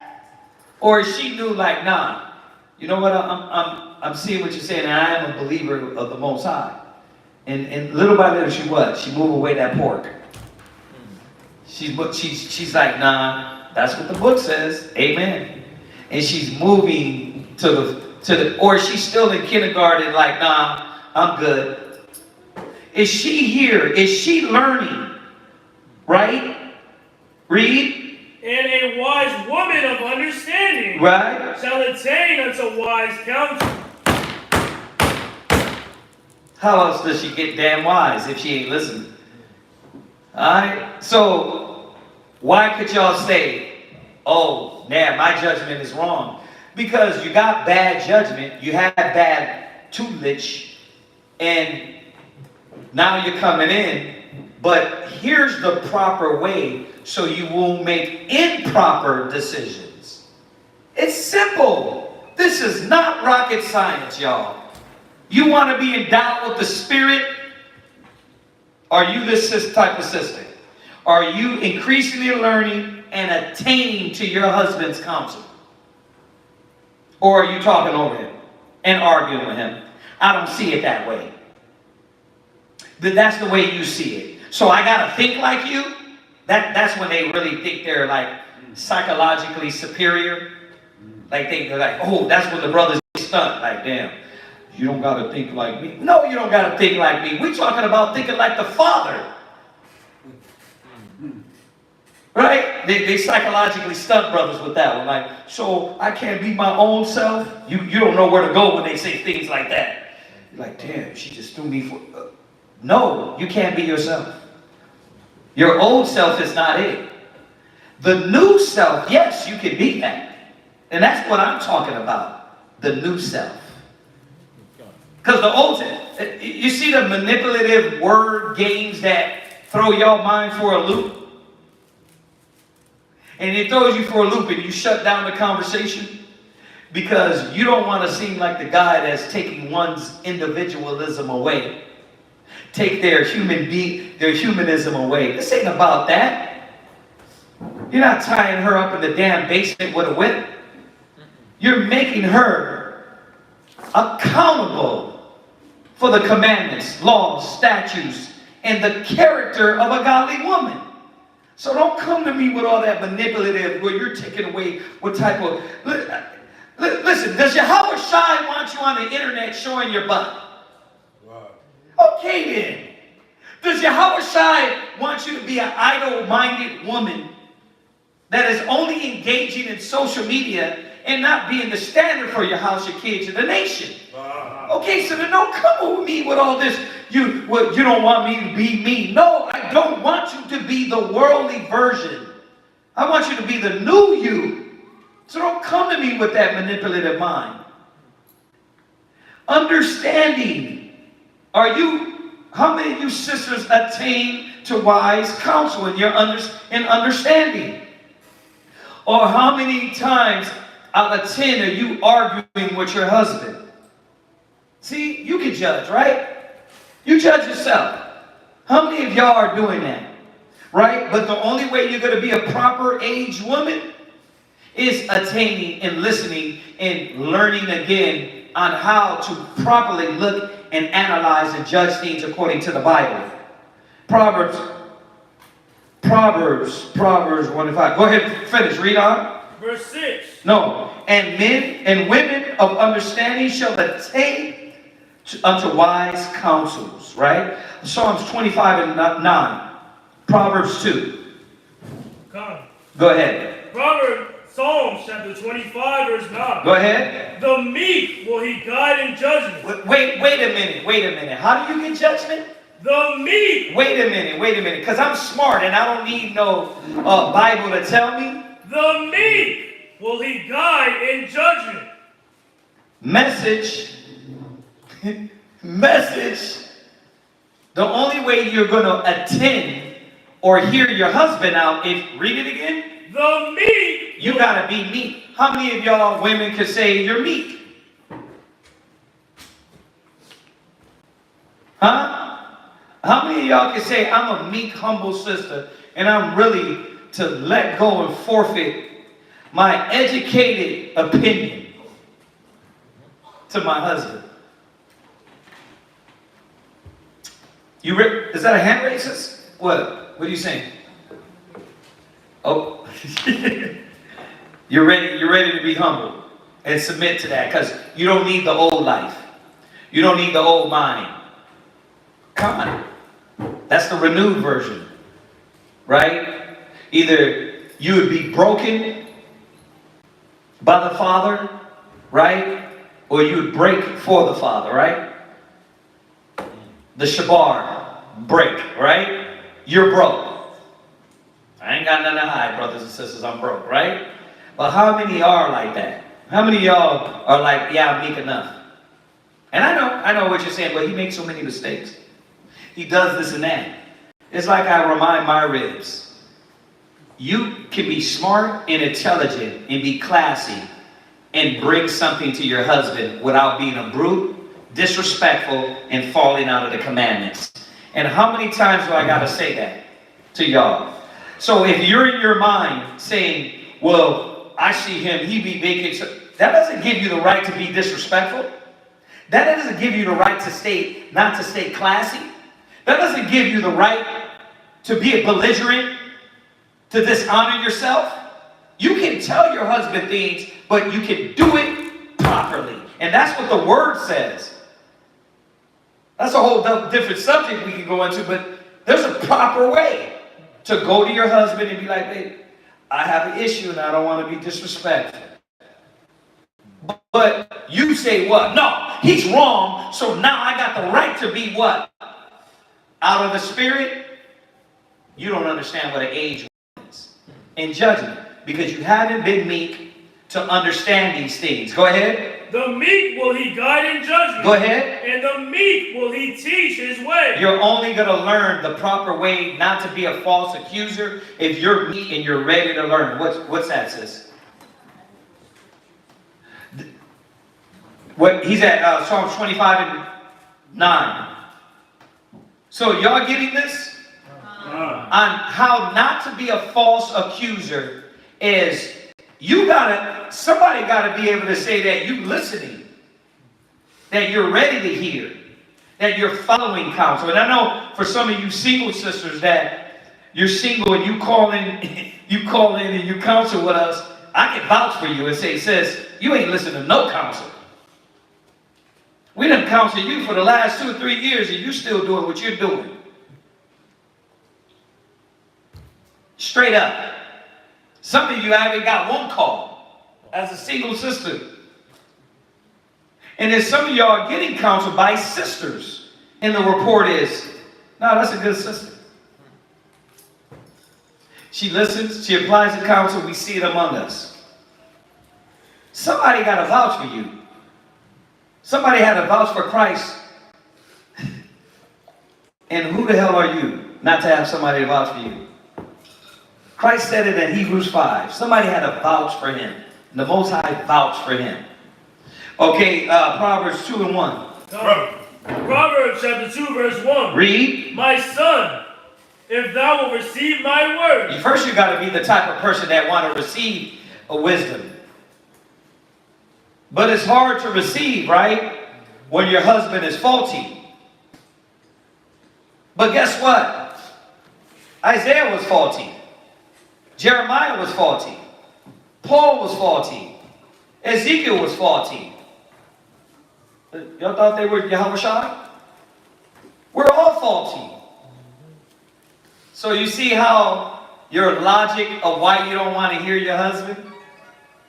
Speaker 1: or is she new like, nah? You know what? I'm seeing what you're saying, and I am a believer of the Most High. And little by little, she move away that pork. She's like, nah. That's what the book says. Amen. And she's moving or she's still in kindergarten like, nah, I'm good. Is she here? Is she learning? Right? Read.
Speaker 10: And a wise woman of understanding,
Speaker 1: right,
Speaker 10: shall attain unto wise counsel.
Speaker 1: How else does she get damn wise if she ain't listening? Alright? So, why could y'all say, oh, man, my judgment is wrong? Because you got bad judgment, you had bad tutelage, and now you're coming in. But here's the proper way so you won't make improper decisions. It's simple. This is not rocket science, y'all. You want to be endowed with the Spirit? Are you this type of sister? Are you increasingly learning and attaining to your husband's counsel? Or are you talking over him and arguing with him? I don't see it that way. But that's the way you see it. So I got to think like you? That's when they really think they're like psychologically superior. Like they're like, oh, that's when the brothers get stunned. Like, damn, you don't got to think like me. No, you don't got to think like me. We're talking about thinking like the Father. Right? They psychologically stunt brothers with that one. Like, so I can't be my own self? You don't know where to go when they say things like that. You're like, damn, she just threw me for... No, you can't be yourself. Your old self is not it. The new self, yes, you can be that. And that's what I'm talking about. The new self. Because the old self, you see the manipulative word games that throw your mind for a loop? And it throws you for a loop and you shut down the conversation because you don't want to seem like the guy that's taking one's individualism away. Take their humanism away. This ain't about that. You're not tying her up in the damn basement with a whip. You're making her accountable for the commandments, laws, statutes, and the character of a godly woman. So don't come to me with all that manipulative where you're taking away what type of... Listen, does Yahweh Shai want you on the internet showing your butt? Wow. Okay then. Does Yahweh Shai want you to be an idle-minded woman that is only engaging in social media and not being the standard for your house, your kids, and the nation? Okay, so then don't come with me with all this, you don't want me to be me. No, I don't want you to be the worldly version. I want you to be the new you. So don't come to me with that manipulative mind. Understanding. How many of you sisters attain to wise counsel in understanding? Or how many times out of 10 are you arguing with your husband? See, you can judge, right? You judge yourself. How many of y'all are doing that? Right? But the only way you're going to be a proper aged woman is attaining and listening and learning again on how to properly look and analyze and judge things according to the Bible. Proverbs 1 and 5. Go ahead, finish. Read on.
Speaker 10: Verse 6.
Speaker 1: No. And men and women of understanding shall attain unto wise counsels, right? Psalms 25 and 9. Proverbs 2.
Speaker 10: Come.
Speaker 1: Go ahead.
Speaker 10: Psalms chapter 25 verse 9.
Speaker 1: Go ahead.
Speaker 10: The meek will he guide in judgment.
Speaker 1: Wait a minute. How do you get judgment?
Speaker 10: The meek.
Speaker 1: Wait a minute. Because I'm smart and I don't need no Bible to tell me.
Speaker 10: The meek will he guide in judgment.
Speaker 1: Message. The only way you're going to attend or hear your husband out, read it again.
Speaker 10: The meek.
Speaker 1: You got to be meek. How many of y'all women can say you're meek? Huh? How many of y'all can say I'm a meek, humble sister and I'm really to let go and forfeit my educated opinion to my husband? Is that a hand raise, sis? What are you saying? Oh, you're ready to be humble and submit to that because you don't need the old life. You don't need the old mind. Come on. That's the renewed version, right? Either you would be broken by the Father, right? Or you would break for the Father, right? The shabar, break, right? You're broke. I ain't got nothing to hide, brothers and sisters, I'm broke, right? But how many are like that? How many of y'all are like, yeah, I'm meek enough? And I know what you're saying, but he makes so many mistakes. He does this and that. It's like I remind my ribs. You can be smart and intelligent and be classy and bring something to your husband without being a brute, disrespectful, and falling out of the commandments. And how many times do I got to say that to y'all? So if you're in your mind saying, well, I see him, he be making, that doesn't give you the right to be disrespectful. That doesn't give you the right to not to stay classy. That doesn't give you the right to be a belligerent, to dishonor yourself. You can tell your husband things, but you can do it properly. And that's what the word says. That's a whole different subject we can go into, but there's a proper way to go to your husband and be like, babe, I have an issue and I don't want to be disrespectful. But you say what? No, he's wrong, so now I got the right to be what? Out of the spirit? You don't understand what an age is in judgment, because you haven't been meek to understand these things. Go ahead.
Speaker 10: The meek will he guide in judgment.
Speaker 1: Go ahead.
Speaker 10: And the meek will he teach his way.
Speaker 1: You're only going to learn the proper way not to be a false accuser if you're meek and you're ready to learn. What's that, sis? What he's at Psalm 25 and 9. So y'all getting this? On how not to be a false accuser is somebody gotta be able to say that you listening, that you're ready to hear, that you're following counsel. And I know for some of you single sisters that you're single and you call in and you counsel with us. I can vouch for you and say, sis, you ain't listening to no counsel. We done counseled you for the last 2 or 3 years and you're still doing what you're doing. Straight up. Some of you haven't got one call as a single sister. And then some of y'all are getting counseled by sisters. And the report is, no, that's a good sister. She listens, she applies the counsel, we see it among us. Somebody got to vouch for you. Somebody had to vouch for Christ. And who the hell are you not to have somebody to vouch for you? Christ said it in Hebrews 5. Somebody had to vouch for him. The Most High vouched for him. Okay, Proverbs 2 and 1.
Speaker 10: Proverbs chapter 2 verse 1.
Speaker 1: Read.
Speaker 10: My son, if thou will receive my word.
Speaker 1: First you got to be the type of person that want to receive a wisdom. But it's hard to receive, right? When your husband is faulty. But guess what? Isaiah was faulty. Jeremiah was faulty. Paul was faulty. Ezekiel was faulty. Y'all thought they were Yahweh Shai? We're all faulty. So you see how your logic of why you don't want to hear your husband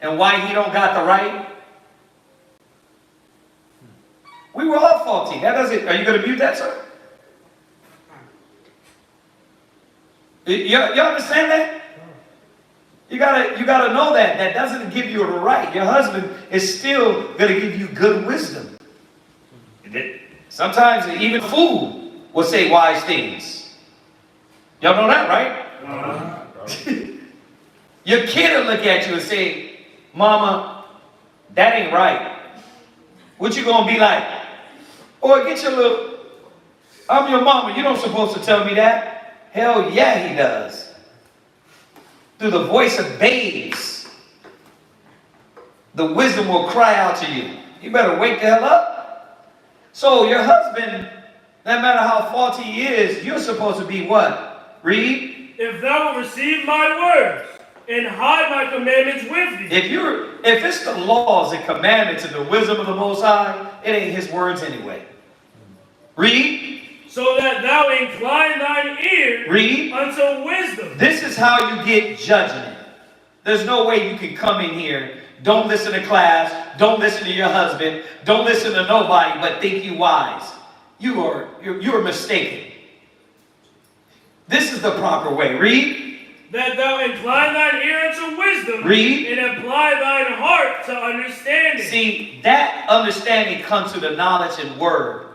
Speaker 1: and why he don't got the right? We were all faulty. That doesn't. Are you going to mute that, sir? You understand that? You gotta know that. That doesn't give you the right. Your husband is still gonna give you good wisdom. Sometimes even fool will say wise things. Y'all know that, right? Your kid will look at you and say, Mama, that ain't right. What you gonna be like? Or get your little, I'm your mama, you don't supposed to tell me that. Hell yeah, he does. Through the voice of babes, the wisdom will cry out to you. You better wake the hell up. So your husband, no matter how faulty he is, you're supposed to be what? Read.
Speaker 10: If thou will receive my words and hide my commandments with thee.
Speaker 1: If it's the laws and commandments and the wisdom of the Most High, it ain't his words anyway. Read.
Speaker 10: So that thou incline thine ear
Speaker 1: Read.
Speaker 10: unto wisdom.
Speaker 1: This is how you get judgment. There's no way you can come in here, don't listen to class, don't listen to your husband, don't listen to nobody, but think you wise. You're mistaken. This is the proper way. Read.
Speaker 10: That thou incline thine ear unto wisdom.
Speaker 1: Read.
Speaker 10: And apply thine heart to understanding.
Speaker 1: See, that understanding comes to the knowledge and word.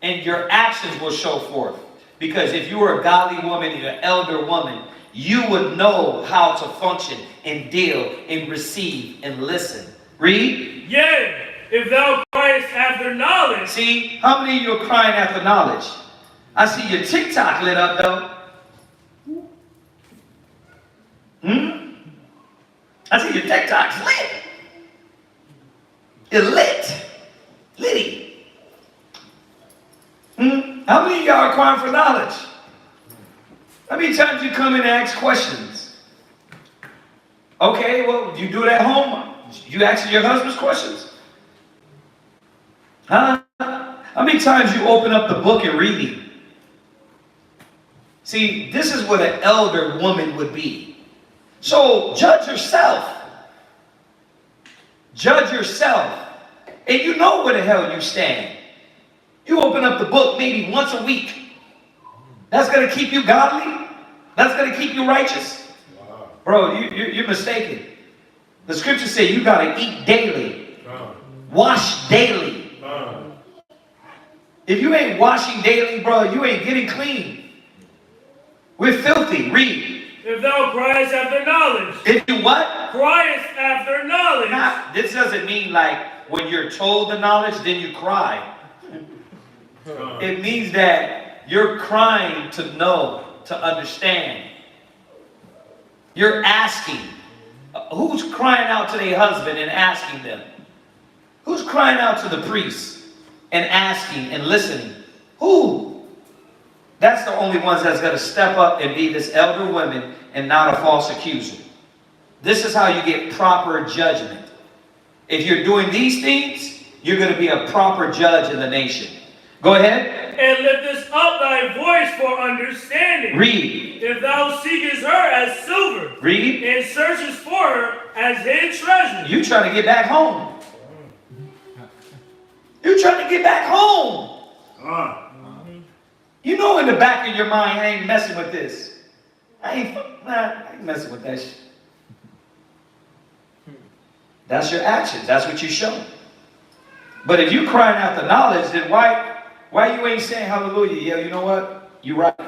Speaker 1: And your actions will show forth. Because if you were a godly woman and an elder woman, you would know how to function and deal and receive and listen. Read.
Speaker 10: Yea, if thou criest after knowledge.
Speaker 1: See, how many of you are crying after knowledge? I see your TikTok lit up though. I see your TikTok's lit. It's lit. Litty. How many of y'all are crying for knowledge? How many times you come in and ask questions? Okay, well, you do it at home. You ask your husband's questions. Huh? How many times you open up the book and read it? See, this is what an elder woman would be. So, judge yourself. Judge yourself. And you know where the hell you stand. You open up the book maybe once a week. That's going to keep you godly? That's going to keep you righteous? Bro, you're mistaken. The scriptures say you got to eat daily. Wash daily. If you ain't washing daily, bro, you ain't getting clean. We're filthy. Read.
Speaker 10: If thou criest after knowledge.
Speaker 1: If you what?
Speaker 10: Criest after knowledge.
Speaker 1: This doesn't mean like when you're told the knowledge, then you cry. It means that you're crying to know, to understand. You're asking. Who's crying out to their husband and asking them? Who's crying out to the priest and asking and listening? Who? That's the only ones that's going to step up and be this elder woman and not a false accuser. This is how you get proper judgment. If you're doing these things, you're going to be a proper judge in the nation. Go ahead.
Speaker 10: And liftest up thy voice for understanding.
Speaker 1: Read.
Speaker 10: If thou seekest her as silver.
Speaker 1: Read.
Speaker 10: And searchest for her as hid treasure.
Speaker 1: You trying to get back home. You trying to get back home. You know in the back of your mind, I ain't messing with this. I ain't messing with that shit. That's your actions. That's what you show. But if you crying out the knowledge, then why you ain't saying hallelujah? Yeah, you know what? You right.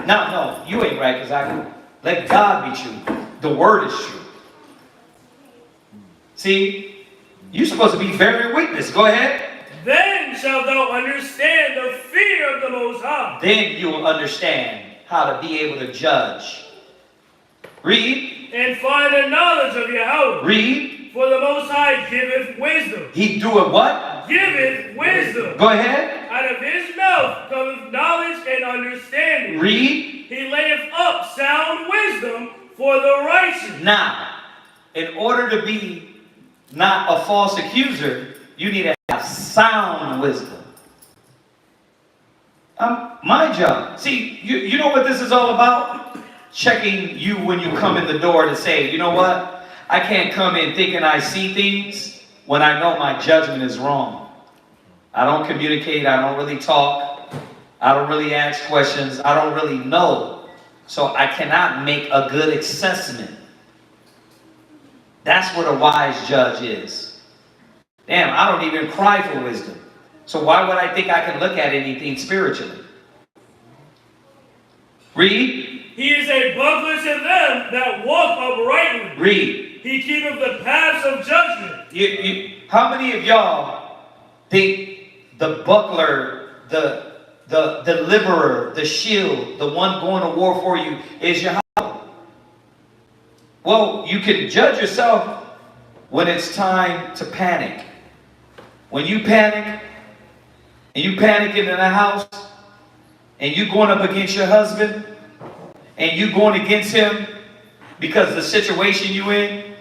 Speaker 1: No, you ain't right, because I can let God be true. The word is true. See, you're supposed to be bearing witness. Go ahead.
Speaker 10: Then shalt thou understand the fear of the Most High.
Speaker 1: Then you will understand how to be able to judge. Read.
Speaker 10: And find the knowledge of Yahweh.
Speaker 1: Read.
Speaker 10: For the Most High giveth wisdom.
Speaker 1: He doeth what?
Speaker 10: Giveth wisdom.
Speaker 1: Go ahead.
Speaker 10: Out of his mouth cometh knowledge and understanding.
Speaker 1: Read.
Speaker 10: He layeth up sound wisdom for the righteous.
Speaker 1: Now, in order to be not a false accuser, you need to have sound wisdom. My job. See, you know what this is all about? Checking you when you come in the door to say, you know what? I can't come in thinking I see things when I know my judgment is wrong. I don't communicate. I don't really talk. I don't really ask questions. I don't really know. So I cannot make a good assessment. That's what a wise judge is. Damn, I don't even cry for wisdom. So why would I think I can look at anything spiritually? Read.
Speaker 10: He is a buckler to them that walk uprightly.
Speaker 1: Read.
Speaker 10: He keepeth the paths of judgment.
Speaker 1: How many of y'all think the buckler, the deliverer, the shield, the one going to war for you is Yahweh? Well, you can judge yourself when it's time to panic. When you panic, and you panicking in the house, and you going up against your husband, and you going against him because the situation you in,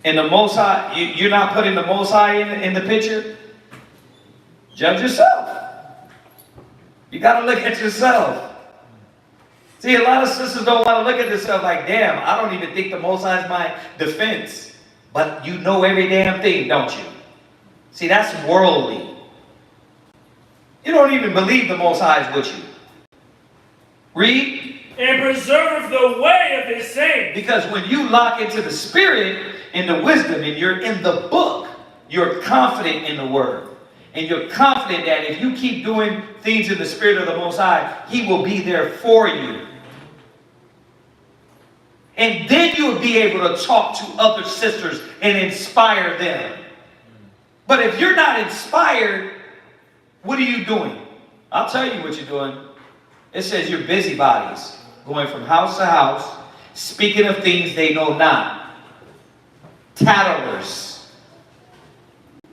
Speaker 1: and the Most High, you're not putting the Most High in the picture, judge yourself. You got to look at yourself. See, a lot of sisters don't want to look at themselves like, damn, I don't even think the Most High is my defense. But you know every damn thing, don't you? See, that's worldly. You don't even believe the Most High is with you. Read.
Speaker 10: And preserveth the way of his saints.
Speaker 1: Because when you lock into the Spirit and the wisdom and you're in the book, you're confident in the Word. And you're confident that if you keep doing things in the Spirit of the Most High, He will be there for you. And then you will be able to talk to other sisters and inspire them. But if you're not inspired, what are you doing? I'll tell you what you're doing. It says you're busybodies, going from house to house, speaking of things they know not. Tattlers.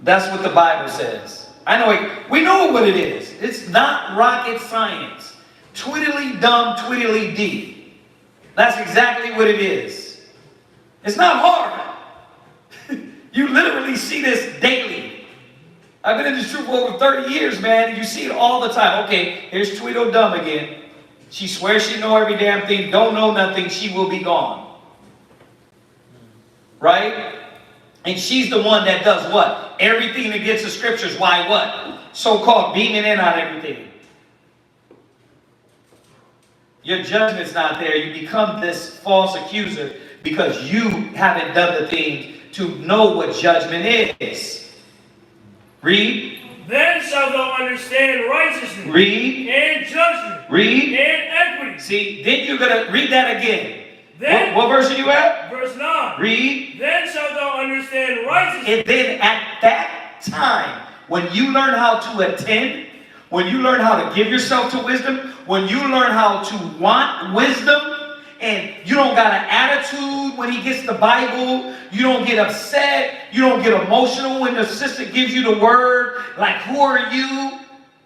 Speaker 1: That's what the Bible says. I know it. We know what it is. It's not rocket science. Twiddly dumb, twiddly dee. That's exactly what it is. It's not hard. You literally see this daily. I've been in this truth for over 30 years, man. You see it all the time. Okay, here's Tweedledum again. She swears she knows every damn thing. Don't know nothing. She will be gone. Right? And she's the one that does what? everything against the scriptures. Why what? So-called beaming in on everything. Your judgment's not there. You become this false accuser because you haven't done the thing to know what judgment is. Read.
Speaker 10: Then shalt thou understand righteousness.
Speaker 1: Read.
Speaker 10: And judgment.
Speaker 1: Read.
Speaker 10: And equity.
Speaker 1: See, then you're going to read that again.
Speaker 10: Then,
Speaker 1: what verse are you at?
Speaker 10: Verse 9.
Speaker 1: Read.
Speaker 10: Then shalt thou understand righteousness.
Speaker 1: And then at that time, when you learn how to attend, when you learn how to give yourself to wisdom, when you learn how to want wisdom, and you don't got an attitude when he gets the Bible, you don't get upset, you don't get emotional when the sister gives you the word, like, who are you?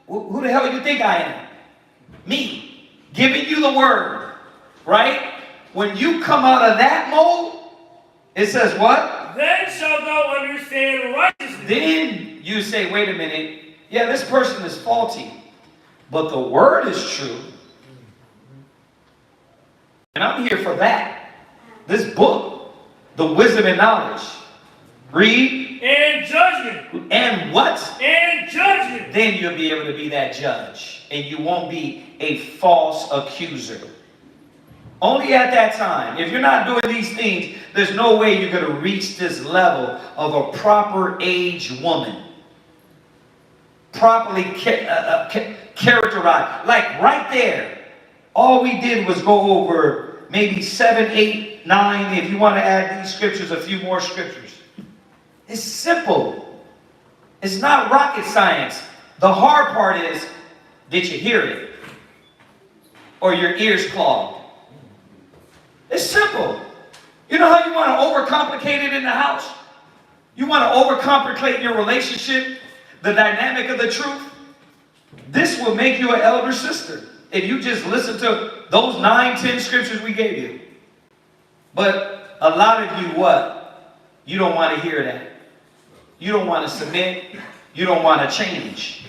Speaker 1: Who the hell do you think I am? Me, giving you the word, right? When you come out of that mode, it says what?
Speaker 10: Then shalt thou understand righteousness.
Speaker 1: Then you say, wait a minute, yeah, this person is faulty, but the word is true. And I'm here for that. This book, the wisdom and knowledge. Read.
Speaker 10: And judgment.
Speaker 1: And what?
Speaker 10: And judgment.
Speaker 1: Then you'll be able to be that judge. And you won't be a false accuser. Only at that time. If you're not doing these things, there's no way you're going to reach this level of a proper age woman. Properly characterized. Like right there. All we did was go over maybe 7, 8, 9. If you want to add these scriptures, a few more scriptures. It's simple. It's not rocket science. The hard part is, did you hear it? Or your ears clogged? It's simple. You know how you want to overcomplicate it in the house? You want to overcomplicate your relationship, the dynamic of the truth? This will make you an elder sister if you just listen to those 9, 10 scriptures we gave you. But a lot of you, what? You don't want to hear that. You don't want to submit. You don't want to change.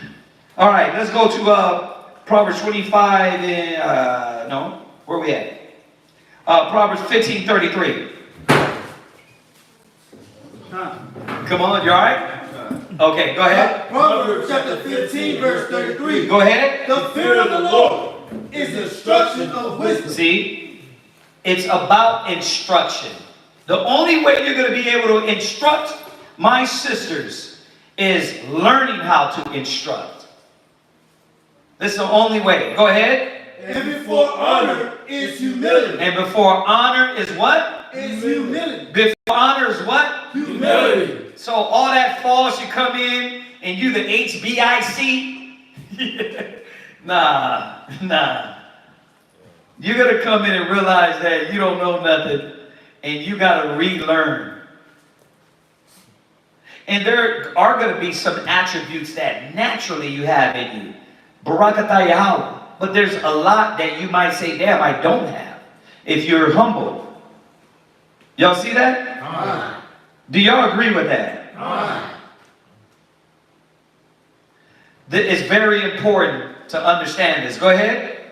Speaker 1: All right, let's go to Proverbs 25 and, no, where we at? Proverbs 15:33. Come on, you all right? Okay, go ahead.
Speaker 11: Proverbs chapter 15, verse 33.
Speaker 1: Go ahead.
Speaker 11: The fear of the Lord is instruction of wisdom.
Speaker 1: See, it's about instruction. The only way you're going to be able to instruct my sisters is learning how to instruct. This is the only way. Go ahead.
Speaker 11: And before honor is humility.
Speaker 1: And before honor is what?
Speaker 11: Is humility.
Speaker 1: Before honor is what?
Speaker 11: Humility.
Speaker 1: So all that false, you come in and you the HBIC. Nah. You're going to come in and realize that you don't know nothing and you got to relearn. And there are going to be some attributes that naturally you have in you. Barakatah Yahweh. But there's a lot that you might say, damn, I don't have. If you're humble. Y'all see that?
Speaker 11: Aye.
Speaker 1: Do y'all agree with that?
Speaker 11: Aye.
Speaker 1: It's very important to understand this. Go ahead.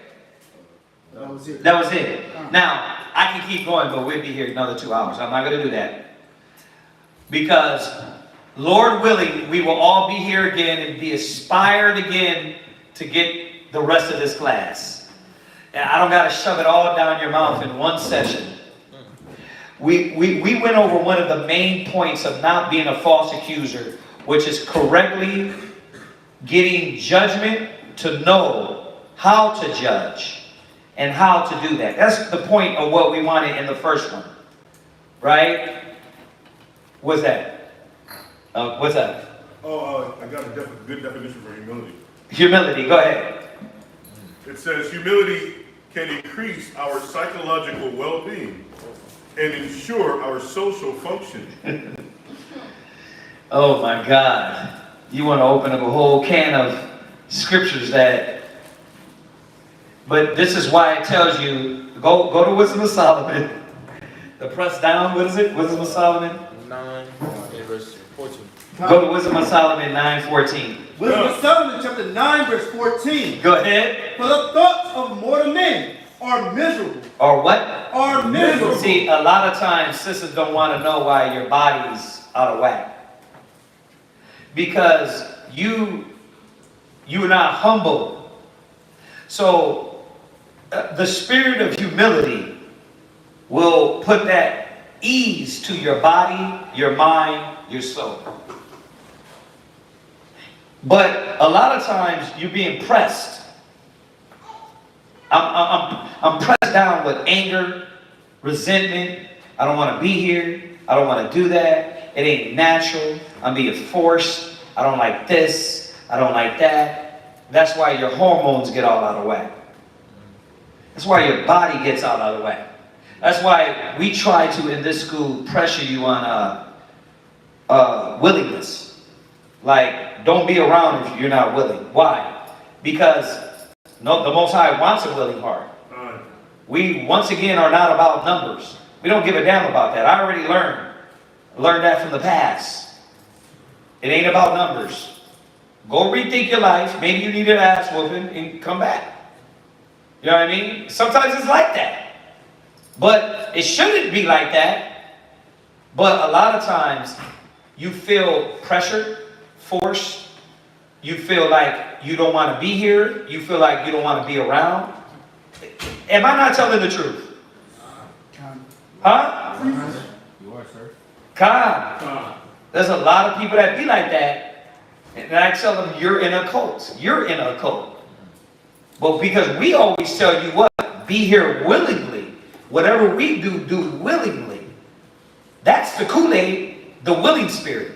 Speaker 11: That was it.
Speaker 1: That was it. Now, I can keep going, but we'll be here another 2 hours. I'm not going to do that. Because, Lord willing, we will all be here again and be inspired again to get the rest of this class. And I don't got to shove it all down your mouth in one session. We went over one of the main points of not being a false accuser, which is correctly getting judgment to know how to judge and how to do that. That's the point of what we wanted in the first one. Right? What's that? What's that?
Speaker 3: I got a good definition for humility.
Speaker 1: Humility, go ahead.
Speaker 3: It says humility can increase our psychological well-being and ensure our social function.
Speaker 1: Oh my God. You want to open up a whole can of scriptures that... But this is why it tells you, go to Wisdom of Solomon. The press down, what is it? Wisdom of Solomon?
Speaker 2: 9, verse 14.
Speaker 1: Go to Wisdom of Solomon 9:14.
Speaker 11: Wisdom of Solomon chapter 9, verse 14.
Speaker 1: Go ahead.
Speaker 11: For the thoughts of mortal men are miserable.
Speaker 1: Or what?
Speaker 11: Are miserable.
Speaker 1: See, a lot of times sisters don't want to know why your body's out of whack. because you're not humble. So the spirit of humility will put that ease to your body, your mind, your soul. But a lot of times you're being pressed. I'm pressed down with anger, resentment. I don't want to be here. I don't want to do that. It ain't natural. I'm being forced. I don't like this. I don't like that. That's why your hormones get all out of whack. That's why your body gets all out of whack. That's why we try to, in this school, pressure you on willingness. Like, don't be around if you're not willing. Why? Because the Most High wants a willing heart. We, once again, are not about numbers. We don't give a damn about that. I already learned. I learned that from the past. It ain't about numbers. Go rethink your life. Maybe you need an ass whooping and come back. You know what I mean? Sometimes it's like that. But it shouldn't be like that. But a lot of times you feel pressure, force. You feel like you don't want to be here. You feel like you don't want to be around. Am I not telling the truth? Huh?
Speaker 2: You are, sir.
Speaker 1: Come. There's a lot of people that be like that. And I tell them, you're in a cult. You're in a cult. But because we always tell you what? Be here willingly. Whatever we do, do willingly. That's the Kool-Aid, the willing spirit.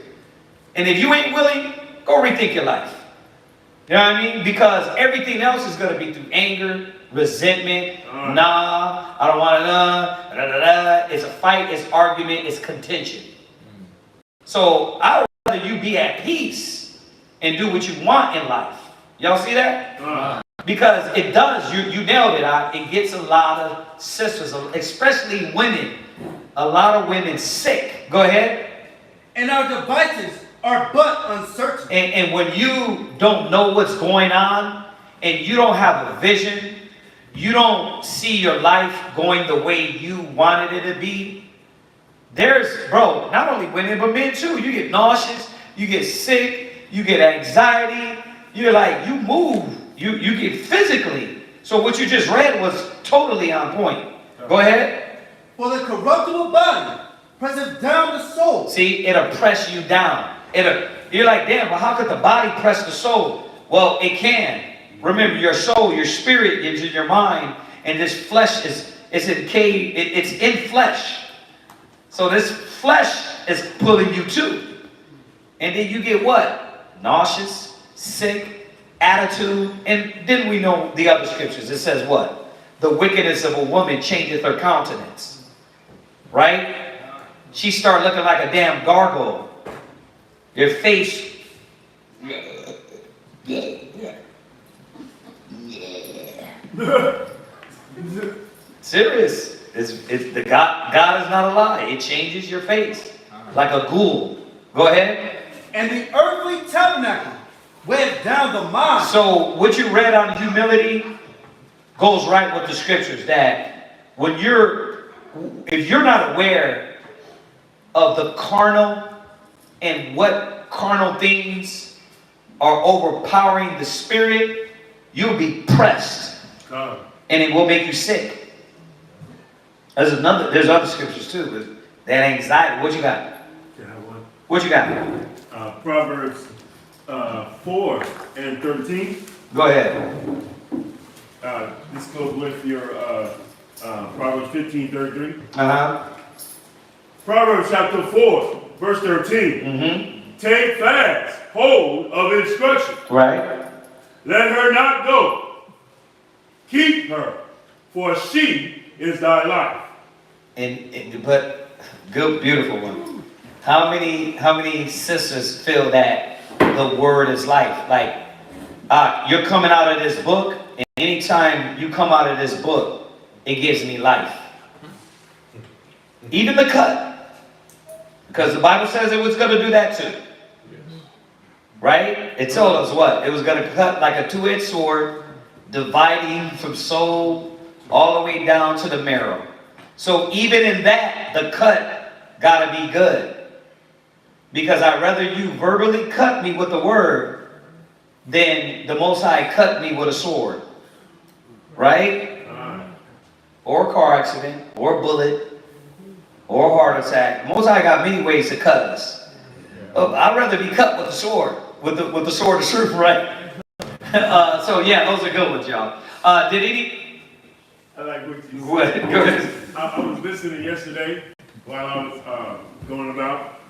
Speaker 1: And if you ain't willing, go rethink your life. You know what I mean? Because everything else is going to be through anger, resentment. Nah, I don't want to. It's a fight, it's argument, it's contention. So I would rather you be at peace and do what you want in life. Y'all see that? Because it does. You nailed it. It gets a lot of sisters, especially women. A lot of women sick. Go ahead.
Speaker 11: And our devices are but uncertain.
Speaker 1: And when you don't know what's going on, and you don't have a vision, you don't see your life going the way you wanted it to be, not only women, but men too. You get nauseous, you get sick, you get anxiety, you move, you get physically. So what you just read was totally on point. Go ahead.
Speaker 11: For the corruptible body presses down the soul.
Speaker 1: See, it'll press you down. You're like, damn, well, how could the body press the soul? Well, it can. Remember, your soul, your spirit is in your mind, and this flesh it's in flesh. So this flesh is pulling you too. And then you get what? Nauseous, sick, attitude. And then we know the other scriptures. It says what? The wickedness of a woman changeth her countenance. Right? She started looking like a damn gargoyle. Your face. Serious. The God is not a lie. It changes your face like a ghoul. Go ahead.
Speaker 11: And the earthly tabernacle weighed down the mind.
Speaker 1: So what you read on humility goes right with the scriptures, that if you're not aware of the carnal and what carnal things are overpowering the spirit, you'll be pressed. And it will make you sick. There's other scriptures too, but that anxiety. What you got? What you got?
Speaker 3: Proverbs 4 and 13.
Speaker 1: Go ahead.
Speaker 3: This goes with your Proverbs 15:33. Proverbs chapter 4, verse 13. Take fast hold of instruction.
Speaker 1: Right.
Speaker 3: Let her not go. Keep her, for she is thy life.
Speaker 1: But good, beautiful one. How many sisters feel that the word is life? Like, you're coming out of this book, and anytime you come out of this book, it gives me life. Even the cut. Because the Bible says it was going to do that too. Right? It told us what? It was going to cut like a two-edged sword, dividing from soul all the way down to the marrow. So even in that, the cut got to be good. Because I'd rather you verbally cut me with the word than the Most High cut me with a sword. Right? Or a car accident, or a bullet, or a heart attack. Most High got many ways to cut us. I'd rather be cut with the sword, with the sword of truth, right? So yeah, those are good ones, y'all. Did any?
Speaker 3: I like what you said.
Speaker 1: What? Go ahead.
Speaker 3: I was listening yesterday while I was going about,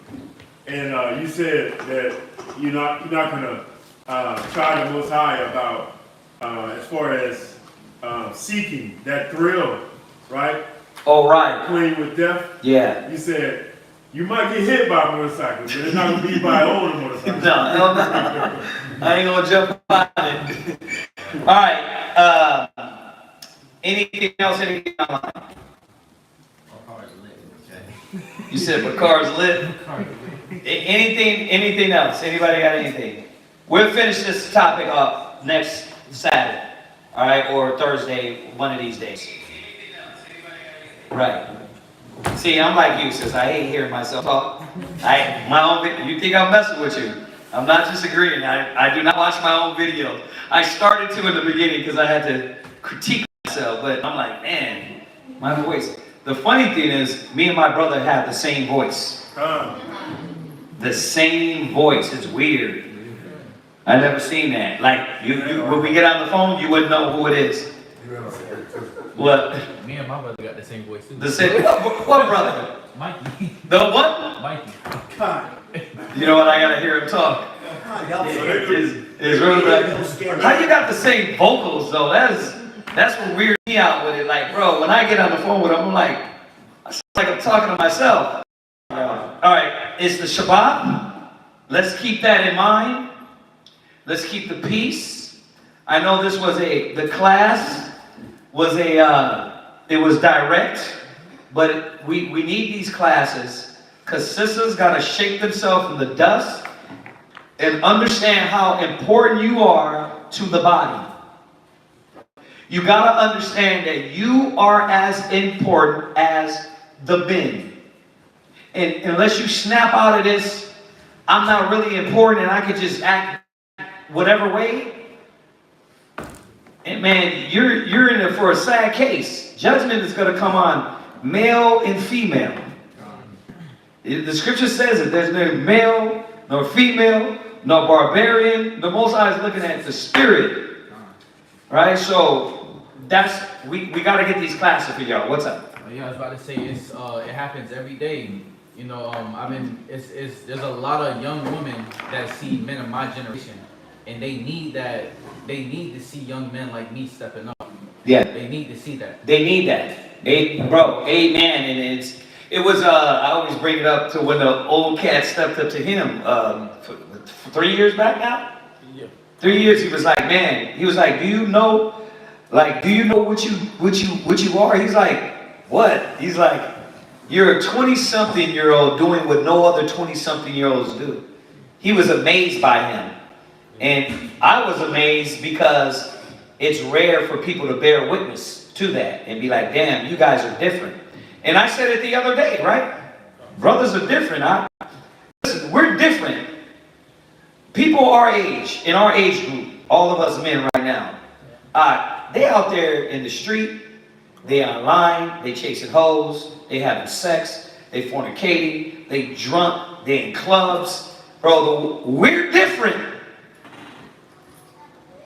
Speaker 3: and you said that you're not gonna try the Most High about as far as seeking that thrill, right?
Speaker 1: Oh, right.
Speaker 3: Playing with death.
Speaker 1: Yeah.
Speaker 3: You said you might get hit by a motorcycle, but it's not gonna be by owning a motorcycle.
Speaker 1: No, hell no. I ain't gonna jump on it. All right. Anything else? Anything online? You said my car's lit. Anything else? Anybody got anything? We'll finish this topic up next Saturday, all right, or Thursday, one of these days. Right. See, I'm like you, sis. I hate hearing myself talk. You think I'm messing with you? I'm not disagreeing. I do not watch my own videos. I started to in the beginning because I had to critique myself, but I'm like, man, my voice. The funny thing is, me and my brother have the same voice. The same voice. It's weird. I never seen that. Like, when we get on the phone, you wouldn't know who it is. What?
Speaker 2: Me and my brother got the same voice too.
Speaker 1: The same. What brother?
Speaker 2: Mikey.
Speaker 1: The what?
Speaker 2: Mikey.
Speaker 1: You know what? I gotta hear him talk. It's really like, how you got the same vocals though? That's what weirds me out with it. Like, bro, when I get on the phone with him, I'm like, I sound like I'm talking to myself. All right, it's the Shabbat. Let's keep that in mind. Let's keep the peace. I know this was the class was it was direct, but we need these classes because sisters gotta shake themselves from the dust and understand how important you are to the body. You gotta understand that you are as important as the men. And unless you snap out of this, I'm not really important and I could just act whatever way. And man, you're in it for a sad case. Judgment is gonna come on male and female. The scripture says that there's no male nor female, no barbarian. The Most High is looking at the spirit. Right? So we got to get these classes for y'all. What's up?
Speaker 2: Yeah, I was about to say it happens every day. You know, there's a lot of young women that see men of my generation, and they need that. They need to see young men like me stepping up.
Speaker 1: Yeah.
Speaker 2: They need to see that.
Speaker 1: They need that. Amen. And it was I always bring it up to when the old cat stepped up to him for 3 years back now.
Speaker 2: Yeah.
Speaker 1: 3 years. He was like, man. He was like, do you know what you are? He's like, what? He's like, you're a 20-something-year-old doing what no other 20-something-year-olds do. He was amazed by him. And I was amazed because it's rare for people to bear witness to that and be like, damn, you guys are different. And I said it the other day, right? Brothers are different. Listen, we're different. People our age, in our age group, all of us men right now, they out there in the street, they online, they chasing hoes, they having sex, they fornicating, they drunk, they in clubs. Bro, we're different.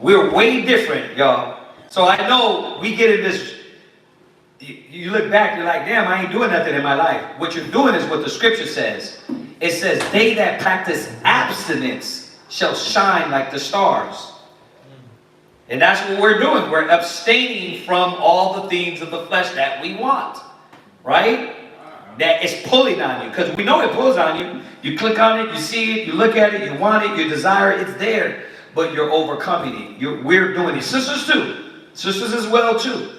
Speaker 1: We're way different, y'all. So I know we get in this, you look back, you're like, damn, I ain't doing nothing in my life. What you're doing is what the scripture says. It says, they that practice abstinence shall shine like the stars. And that's what we're doing. We're abstaining from all the things of the flesh that we want. Right? That is pulling on you. Because we know it pulls on you. You click on it, you see it, you look at it, you want it, you desire it, it's there. But you're overcoming it. We're doing it. Sisters too. Sisters as well too.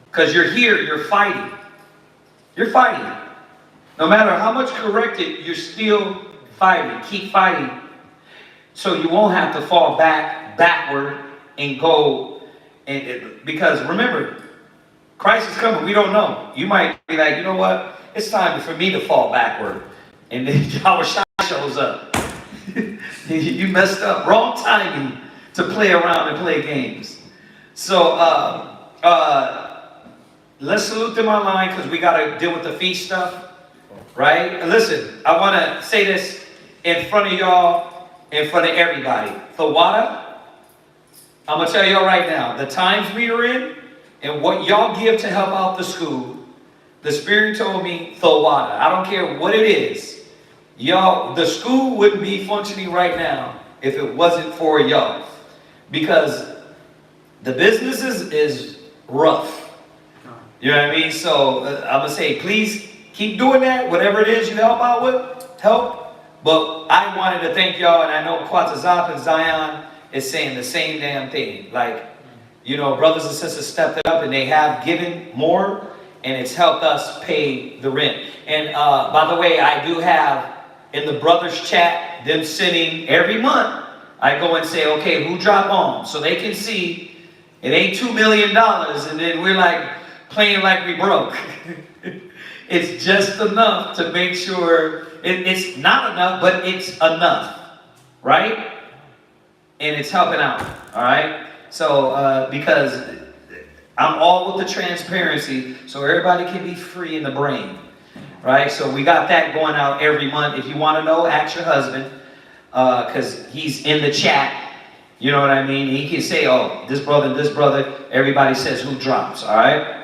Speaker 1: Because you're here, you're fighting. You're fighting. No matter how much corrected, you're still fighting. Keep fighting. So you won't have to fall backward and go. Because remember, Christ is coming. We don't know. You might be like, you know what? It's time for me to fall backward. And then Yahweh Shai shows up. You messed up. Wrong timing to play around and play games. So let's salute them online because we got to deal with the feast stuff. Right? And listen, I want to say this in front of y'all, in front of everybody. Thawada, I'm going to tell y'all right now, the times we are in and what y'all give to help out the school, the Spirit told me, Thawada. I don't care what it is. Y'all, the school wouldn't be functioning right now if it wasn't for y'all. Because the business is rough. You know what I mean? So I'm going to say, please keep doing that. Whatever it is you help out with, help. But I wanted to thank y'all, and I know Quatazop and Zion is saying the same damn thing. Like, you know, brothers and sisters stepped it up, and they have given more, and it's helped us pay the rent. And by the way, I do have in the brothers chat them sending every month. I go and say, okay, who drop on? So they can see it ain't $2 million, and then we're like playing like we broke. It's just enough to make sure it's not enough, but it's enough, right? And it's helping out, all right? So because I'm all with the transparency, so everybody can be free in the brain, right? So we got that going out every month. If you want to know, ask your husband, because he's in the chat. You know what I mean? He can say, oh, this brother, everybody says who drops, all right?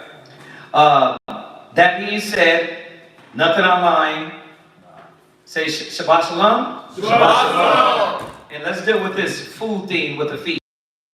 Speaker 1: That being said, nothing online. Say Shabbat Shalom.
Speaker 3: Shabbat Shalom.
Speaker 1: And let's deal with this food thing with the feast.